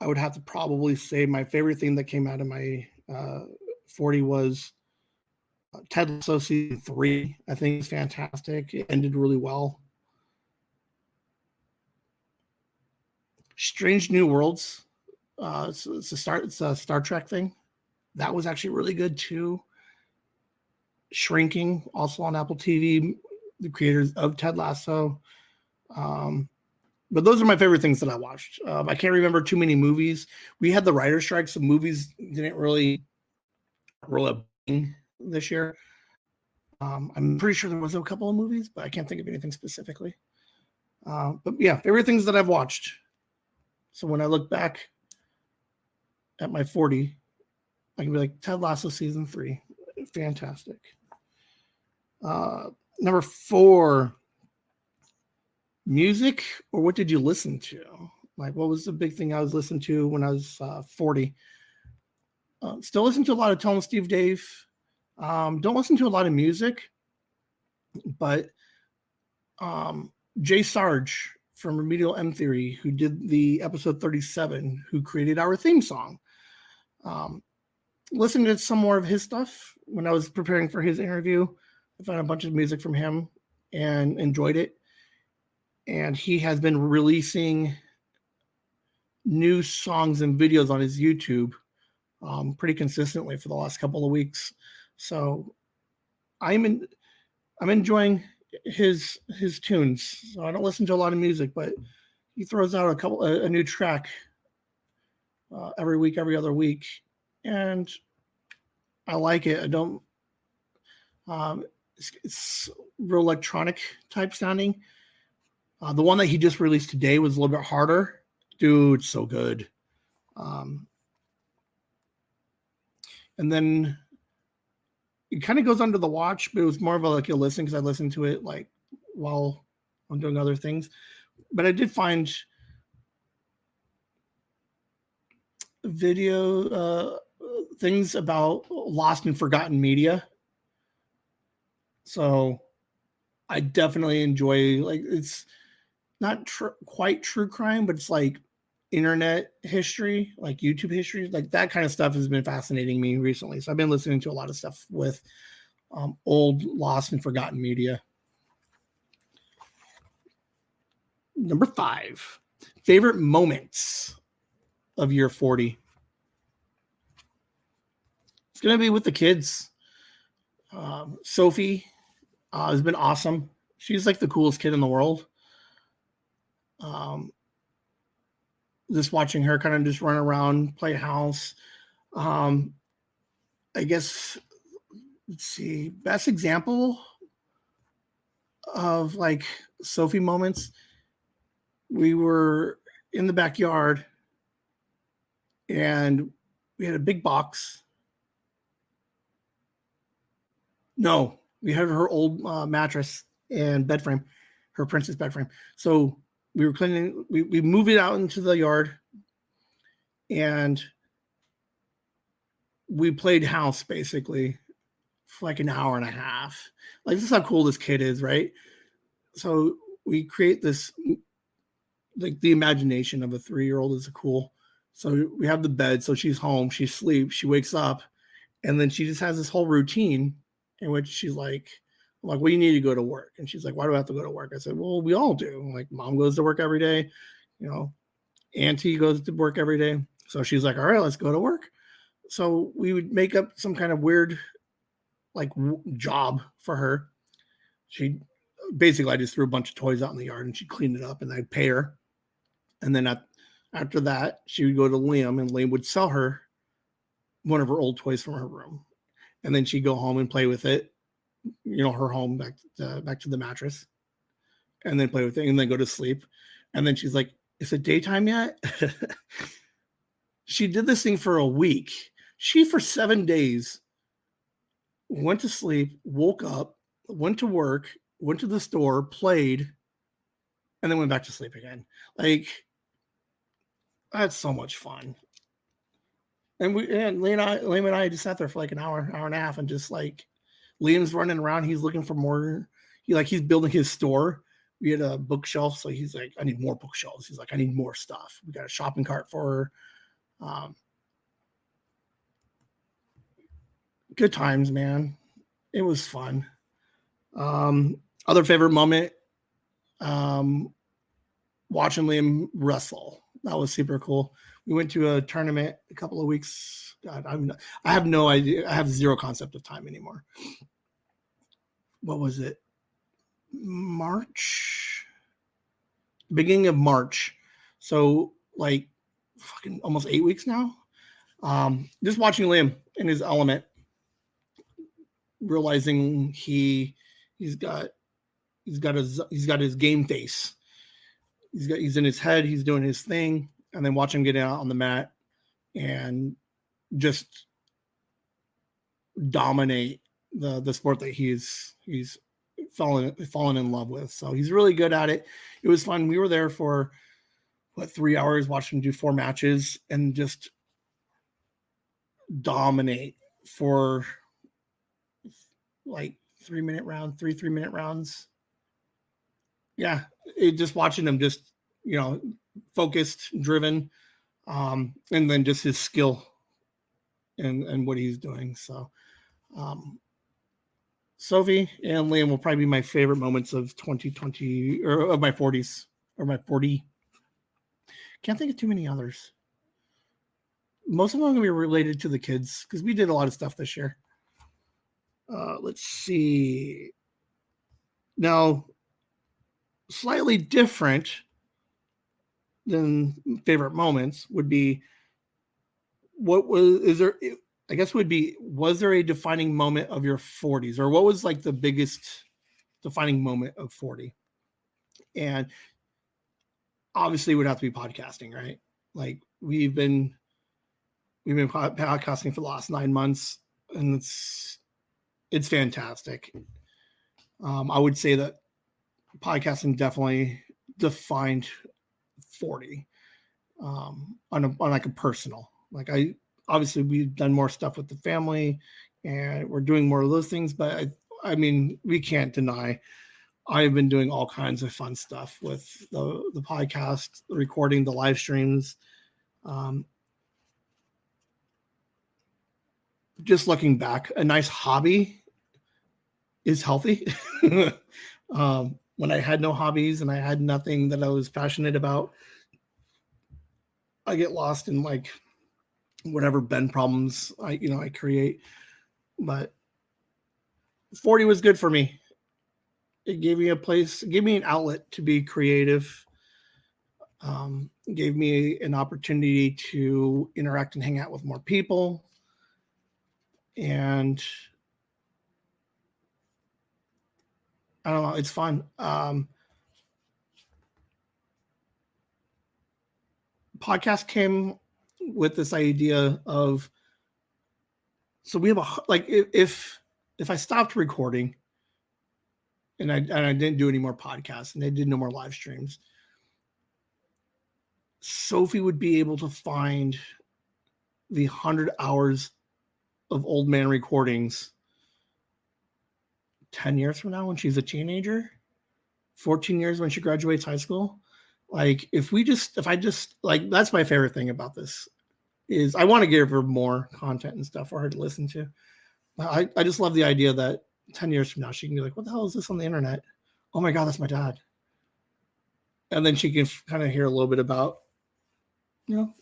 I would have to probably say my favorite thing that came out of my 40 was Ted Lasso season 3. I think it's fantastic. It ended really well. Strange New Worlds. It's a Star Trek thing. That was actually really good too. Shrinking, also on Apple TV, the creators of Ted Lasso. But those are my favorite things that I watched. I can't remember too many movies. We had the writer's strike, so movies didn't really roll up this year. I'm pretty sure there was a couple of movies, but I can't think of anything specifically. But yeah, favorite things that I've watched. So when I look back at my 40, I can be like, Ted Lasso season 3. Fantastic. Number 4, music, or what did you listen to? Like, what was the big thing I was listening to when I was 40? Still listen to a lot of Tone Steve Dave. Don't listen to a lot of music, but Jay Sarge from Remedial M Theory, who did the episode 37, who created our theme song. Listened to some more of his stuff when I was preparing for his interview. I found a bunch of music from him and enjoyed it. And he has been releasing new songs and videos on his YouTube pretty consistently for the last couple of weeks. So I'm enjoying his tunes. So I don't listen to a lot of music, but he throws out a new track every week, every other week, and I like it. I don't. It's real electronic type sounding. The one that he just released today was a little bit harder. Dude, so good. And then it kind of goes under the watch, but it was more of a listen because I listened to it like while I'm doing other things. But I did find video things about lost and forgotten media. So I definitely enjoy, like, it's not quite true crime, but it's like internet history, like YouTube history, like that kind of stuff has been fascinating me recently. So I've been listening to a lot of stuff with old, lost, and forgotten media. Number 5, favorite moments of year 40. It's going to be with the kids. Sophie has been awesome. She's like the coolest kid in the world. Just watching her kind of just run around, play house. I guess, let's see, best example of like Sophie moments. We were in the backyard and we had a big box. No, we had her old mattress and bed frame, her princess bed frame. So we were cleaning, we moved it out into the yard and we played house basically for like an hour and a half. Like, this is how cool this kid is, right? So we create this, like, the imagination of a 3-year-old is cool. So we have the bed. So she's home, she sleeps, she wakes up, and then she just has this whole routine in which she's like, I'm like, well, you need to go to work. And she's like, why do I have to go to work? I said, well, we all do. Like, mom goes to work every day, auntie goes to work every day. So she's like, all right, let's go to work. So we would make up some kind of weird, like, job for her. She basically, I just threw a bunch of toys out in the yard and she'd clean it up and I'd pay her. And then after that, she would go to Liam and Liam would sell her one of her old toys from her room. And then she'd go home and play with it, her home, back to the mattress, and then play with it and then go to sleep. And then she's like, is it daytime yet? She did this thing for a week. She, for 7 days, went to sleep, woke up, went to work, went to the store, played, and then went back to sleep again. Like, that's so much fun. And Liam and I just sat there for like an hour and a half, and just like, Liam's running around, he's looking for more. He's building his store. We had a bookshelf, so he's like, I need more bookshelves. He's like, I need more stuff. We got a shopping cart for her. Good times, man. It was fun. Other favorite moment, watching Liam wrestle. That was super cool. We went to a tournament a couple of weeks. God, I have no idea. I have zero concept of time anymore. What was it? March? Beginning of March. So, like, fucking almost 8 weeks now. Just watching Liam in his element, realizing he's got his game face. He's in his head, he's doing his thing, and then watch him get out on the mat and just dominate the sport that he's fallen in love with. So he's really good at it. It was fun. We were there for 3 hours, watching him do 4 matches and just dominate for like 3-minute round, 3-minute rounds. Yeah, just watching him, just focused, driven, and then just his skill and what he's doing. So Sophie and Liam will probably be my favorite moments of 2020, or of my 40s, or my 40. Can't think of too many others. Most of them are going to be related to the kids because we did a lot of stuff this year. Let's see. Now, slightly different than favorite moments would be, was there a defining moment of your 40s, or what was like the biggest defining moment of 40? And obviously it would have to be podcasting, right? Like, we've been podcasting for the last 9 months, and it's fantastic. I would say that podcasting definitely defined 40 on like a personal. Like, obviously we've done more stuff with the family and we're doing more of those things, but I mean, we can't deny I've been doing all kinds of fun stuff with the podcast, the recording, the live streams. Just looking back, a nice hobby is healthy. When I had no hobbies and I had nothing that I was passionate about, I get lost in like whatever bend problems I create. But 40 was good for me. It gave me a place, it gave me an outlet to be creative. Gave me an opportunity to interact and hang out with more people. And I don't know, it's fun. Podcast came with this idea of, so we have if I stopped recording and I didn't do any more podcasts and I did no more live streams, Sophie would be able to find the 100 hours of old man recordings 10 years from now when she's a teenager, 14 years when she graduates high school. Like if I just like, that's my favorite thing about this is I want to give her more content and stuff for her to listen to. I just love the idea that 10 years from now, she can be like, what the hell is this on the internet? Oh my God, that's my dad. And then she can kind of hear a little bit about,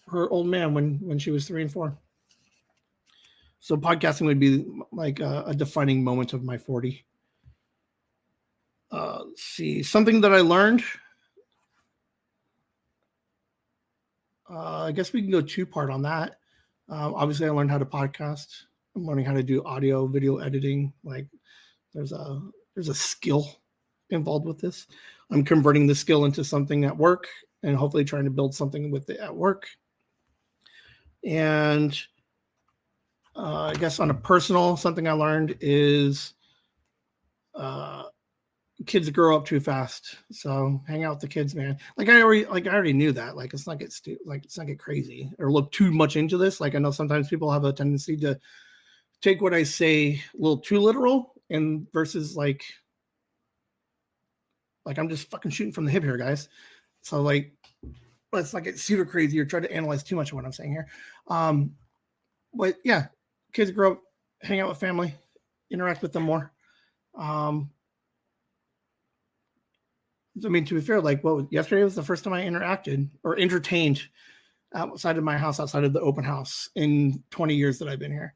her old man when she was 3 and 4. So podcasting would be like a defining moment of my 40. Let's see, something that I learned. I guess we can go 2-part on that. Obviously, I learned how to podcast. I'm learning how to do audio, video editing. Like there's a skill involved with this. I'm converting the skill into something at work and hopefully trying to build something with it at work. And I guess on a personal, something I learned is kids grow up too fast. So hang out with the kids, man. Like I already knew that. Like let's not get crazy or look too much into this. Like I know sometimes people have a tendency to take what I say a little too literal and versus like I'm just fucking shooting from the hip here, guys. So like, let's not get super crazy or try to analyze too much of what I'm saying here. But yeah, kids grow up, hang out with family, interact with them more. I mean, to be fair, like, yesterday was the first time I interacted or entertained outside of my house, outside of the open house in 20 years that I've been here.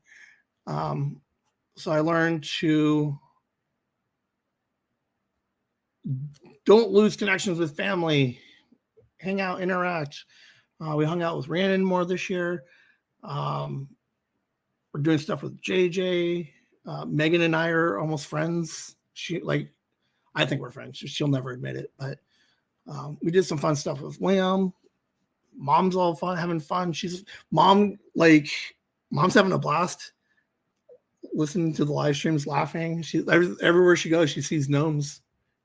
So I learned to don't lose connections with family, hang out, interact. We hung out with Rhiannon more this year. We're doing stuff with JJ. Megan and I are almost friends. I think we're friends. She'll never admit it, but we did some fun stuff with Liam. Mom's all fun, having fun. Mom's having a blast listening to the live streams, laughing. Everywhere she goes, she sees gnomes.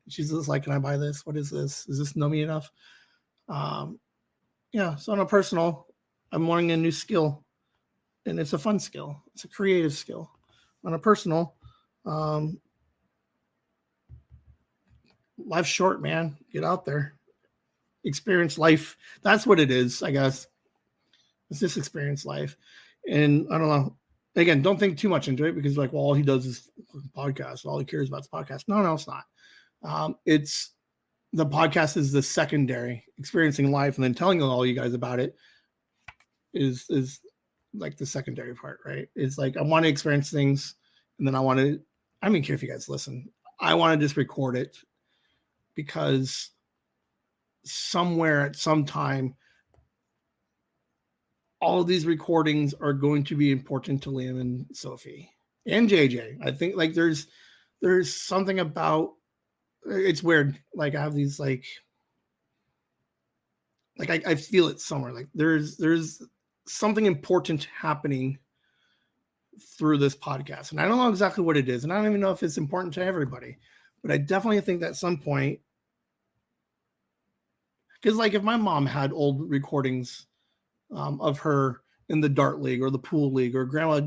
She's just like, can I buy this? What is this? Is this gnomey enough? Yeah. So on a personal, I'm learning a new skill, and it's a fun skill. It's a creative skill. On a personal, life's short, man. Get out there, experience life. That's what it is, I guess. It's just experience life. And I don't know. Again, don't think too much into it because like, well, all he does is podcast. All he cares about is podcast. No, it's not. It's the podcast is the secondary. Experiencing life and then telling all you guys about it is like the secondary part, right? It's like I want to experience things, and then I don't care if you guys listen. I want to just record it because somewhere at some time, all of these recordings are going to be important to Liam and Sophie and JJ. I think like there's something about it's weird. Like I have these like I feel it somewhere. Like there's something important happening through this podcast. And I don't know exactly what it is. And I don't even know if it's important to everybody. But I definitely think that at some point, because like if my mom had old recordings of her in the dart league or the pool league, or grandma,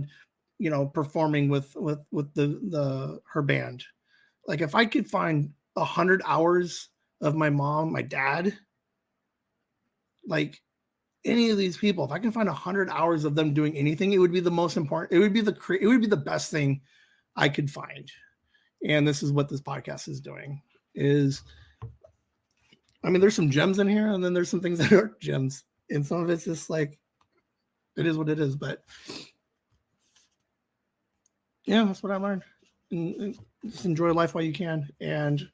performing with her band. Like if I could find 100 hours of my mom, my dad, like any of these people, if I can find 100 hours of them doing anything, it would be the most important. It would be the best thing I could find. And this is what this podcast is doing. There's some gems in here, and then there's some things that aren't gems, and some of it's just like, it is what it is. But yeah, that's what I learned. And just enjoy life while you can. And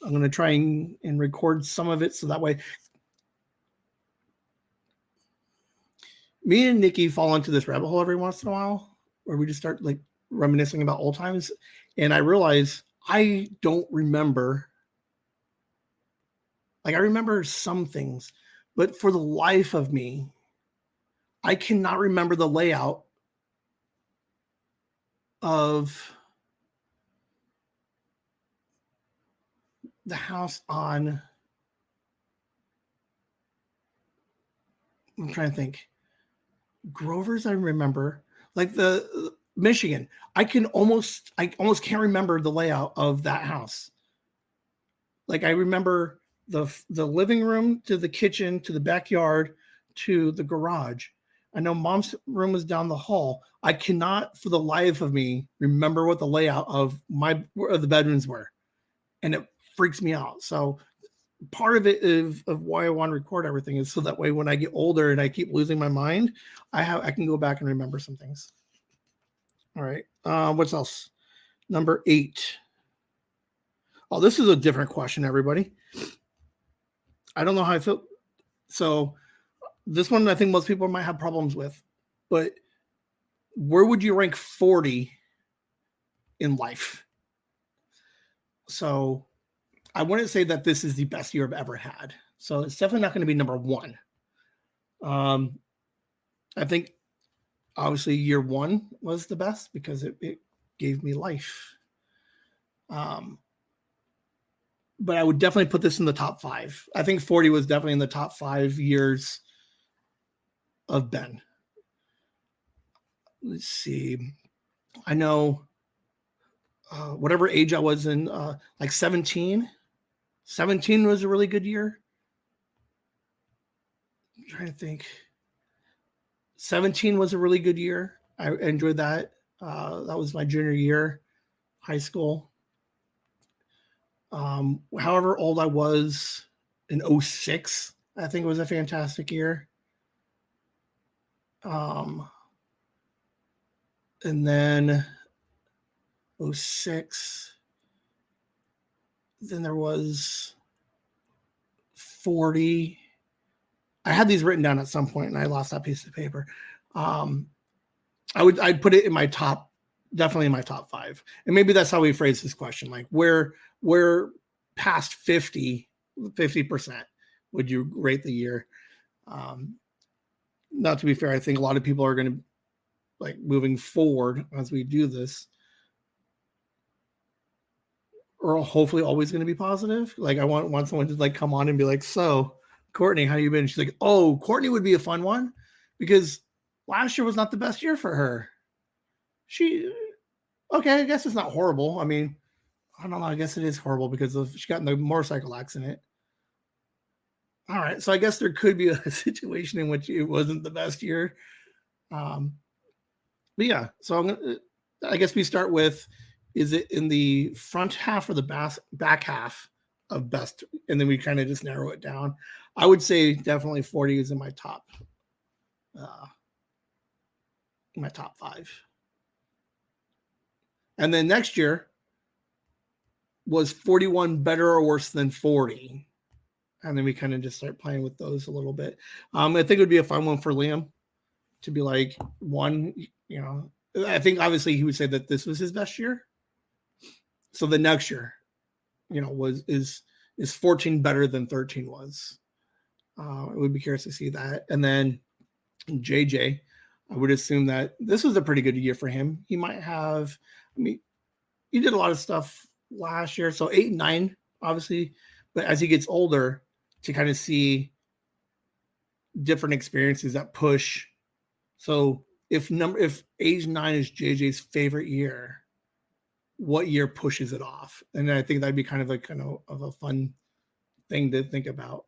I'm going to try and record some of it so that way. Me and Nikki fall into this rabbit hole every once in a while where we just start like reminiscing about old times. And I realize I don't remember. Like I remember some things, but for the life of me, I cannot remember the layout of the house on, I'm trying to think. Grover's, I remember. Like the Michigan, I almost can't remember the layout of that house. Like I remember the living room to the kitchen to the backyard to the garage. I know mom's room was down the hall. I cannot for the life of me remember what the layout of the bedrooms were. And it freaks me out. So part of it of why I want to record everything is so that way when I get older and I keep losing my mind, I can go back and remember some things. All right. What's else? Number 8. Oh, this is a different question, everybody. I don't know how I feel. So this one I think most people might have problems with, but where would you rank 40 in life? So I wouldn't say that this is the best year I've ever had. So it's definitely not going to be number 1. I think obviously year 1 was the best because it gave me life. But I would definitely put this in the top 5. I think 40 was definitely in the top 5 years of Ben. Let's see. I know whatever age I was in, like 17. 17 was a really good year. I'm trying to think. 17 was a really good year. I enjoyed that. That was my junior year, high school. However old I was in 06, I think it was a fantastic year. And then 06, then there was 40. I had these written down at some point and I lost that piece of paper. I'd put it in my top, definitely in my top 5. And maybe that's how we phrase this question. Like where past 50% would you rate the year? Not to be fair, I think a lot of people are going to, like, moving forward as we do this, are hopefully always going to be positive. Like I want someone to like come on and be like, so Courtney, how you been? She's like, oh, Courtney would be a fun one because last year was not the best year for her. Okay, I guess it's not horrible. I mean, I don't know. I guess it is horrible because she got in the motorcycle accident. All right. So I guess there could be a situation in which it wasn't the best year. But yeah, so I guess we start with, is it in the front half or the back half of best? And then we kind of just narrow it down. I would say definitely 40 is in my top 5. And then next year, was 41 better or worse than 40? And then we kind of just start playing with those a little bit. I think it would be a fun one for Liam to be like, one, I think obviously he would say that this was his best year. So the next year, is 14 better than 13 was. I would be curious to see that. And then JJ, I would assume that this was a pretty good year for him. He might have, he did a lot of stuff last year. So 8 and 9, obviously. But as he gets older, to kind of see different experiences that push So if age 9 is JJ's favorite year, what year pushes it off? And I think that'd be kind of a fun thing to think about.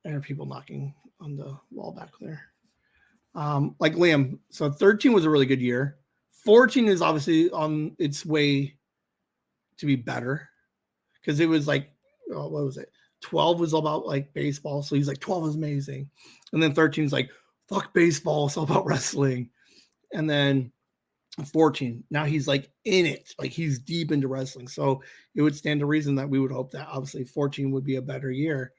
And are people knocking on the wall back there? Like Liam, so 13 was a really good year. 14 is obviously on its way to be better because it was like, what was it? 12 was all about like baseball. So he's like, 12 is amazing. And then 13 is like, fuck baseball. It's all about wrestling. And then 14, now he's like in it. Like he's deep into wrestling. So it would stand to reason that we would hope that obviously 14 would be a better year.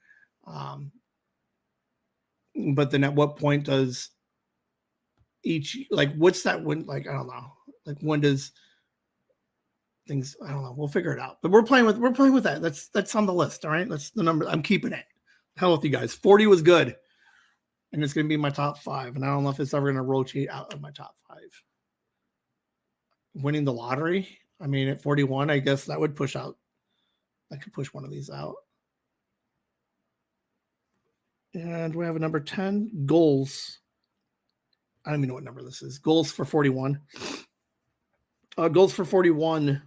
But then at what point does each, like, what's that when, like, I don't know. Like when does things, I don't know. We'll figure it out. But we're playing with that. That's on the list. All right. That's the number. I'm keeping it. Hell with you guys. 40 was good. And it's going to be my top 5. And I don't know if it's ever going to rotate out of my top 5. Winning the lottery. I mean, at 41, I guess that would push out. I could push one of these out. And we have a number 10, goals. I don't even know what number this is. Goals for 41. Goals for 41.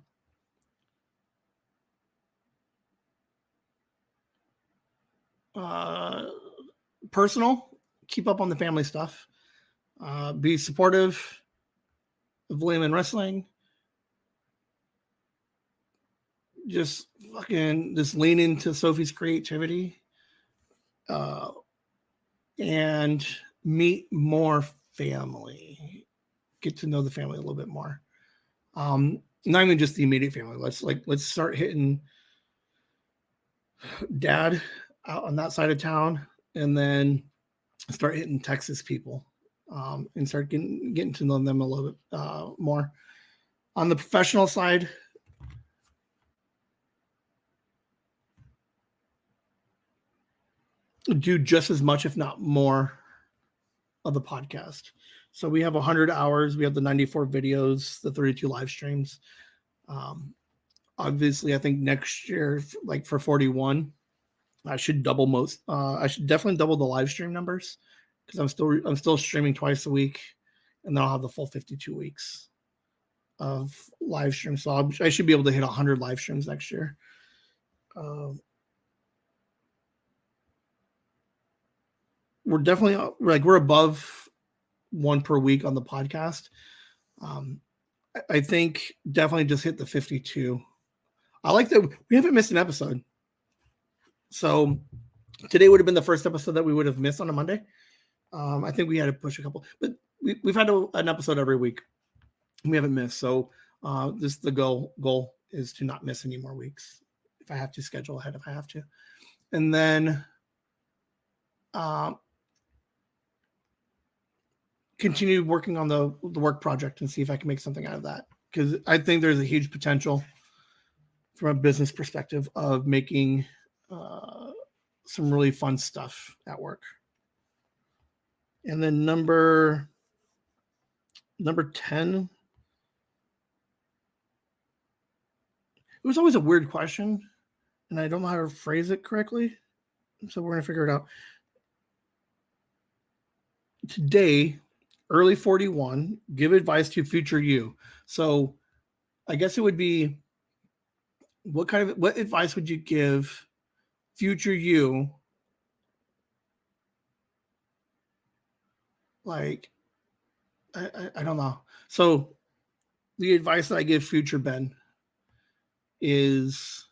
Personal, keep up on the family stuff. Be supportive of William in wrestling. Just lean into Sophie's creativity. And meet more family. Get to know the family a little bit more. Not even just the immediate family. Let's start hitting Dad out on that side of town, and then start hitting Texas people, and start getting to know them a little bit more. On the professional side, do just as much, if not more, of the podcast. So we have 100 hours. We have the 94 videos, the 32 live streams. Obviously, I think next year, like for 41, I should double I should definitely double the live stream numbers because I'm still streaming twice a week, and then I'll have the full 52 weeks of live streams. So I should be able to hit 100 live streams next year. We're definitely we're above one per week on the podcast. I think definitely just hit the 52. I like that we haven't missed an episode. So today would have been the first episode that we would have missed on a Monday. I think we had to push a couple, but we've had an episode every week. We haven't missed. So this the goal is to not miss any more weeks. If I have to schedule ahead, if I have to. And then continue working on the work project and see if I can make something out of that. Because I think there's a huge potential from a business perspective of making some really fun stuff at work. And then number 10. It was always a weird question, and I don't know how to phrase it correctly. So we're going to figure it out. Today, early 41, give advice to future you. So I guess it would be, what advice would you give future you? Like, I don't know. So the advice that I give future Ben is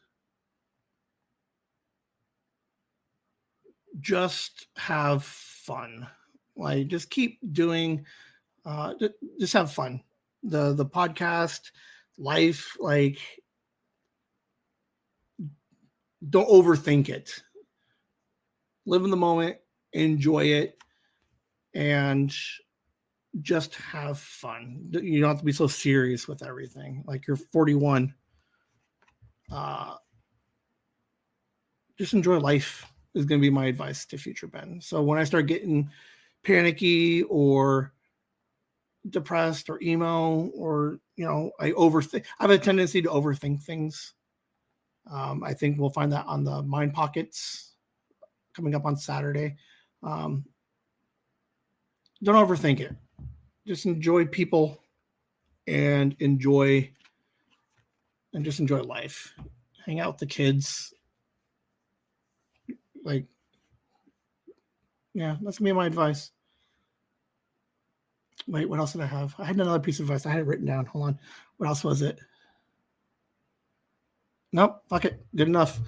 just have fun. Like, just keep doing, just have fun. The podcast, life, like, don't overthink it. Live in the moment, enjoy it, and just have fun. You don't have to be so serious with everything. Like, you're 41. Just enjoy life is going to be my advice to future Ben. So when I start getting panicky or depressed or emo, or I overthink, I have a tendency to overthink things. I think we'll find that on the Mind Pockets coming up on Saturday. don't overthink it. Just enjoy people and just enjoy life. Hang out with the kids. Like, yeah, that's gonna be my advice. Wait, what else did I have? I had another piece of advice. I had it written down. Hold on. What else was it? Nope. Fuck it. Good enough.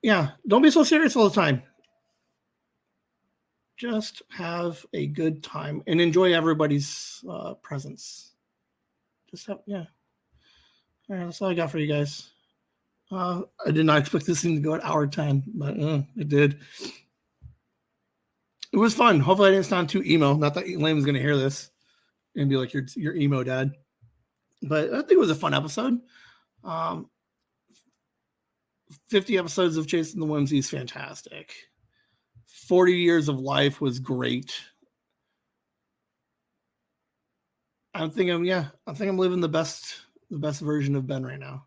Yeah. Don't be so serious all the time. Just have a good time and enjoy everybody's presence. Just have, yeah. All right. That's all I got for you guys. I did not expect this thing to go at hour 10, but it did. It was fun. Hopefully, I didn't sound too emo. Not that Lane's going to hear this and be like, "You're emo, Dad." But I think it was a fun episode. 50 episodes of Chasing the Whimsy is fantastic. 40 years of life was great. I think I'm living the best version of Ben right now.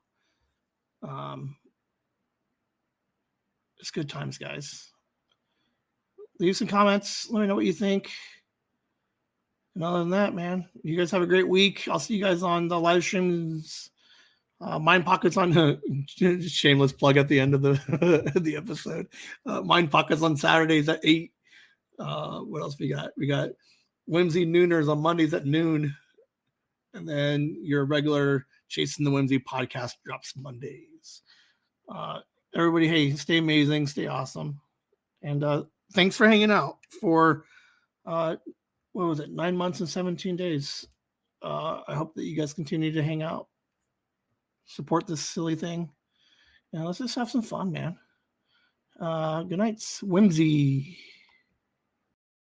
It's good times, guys. Leave some comments. Let me know what you think. And other than that, man, you guys have a great week. I'll see you guys on the live streams. Mind Pockets on shameless plug at the end of the episode. Mind Pockets on Saturdays at 8. What else we got? We got Whimsy Nooners on Mondays at noon. And then your regular Chasing the Whimsy podcast drops Mondays. Everybody, hey, stay amazing, stay awesome. And thanks for hanging out for, what was it, 9 months and 17 days. I hope that you guys continue to hang out, support this silly thing. And let's just have some fun, man. Good night, Whimsy.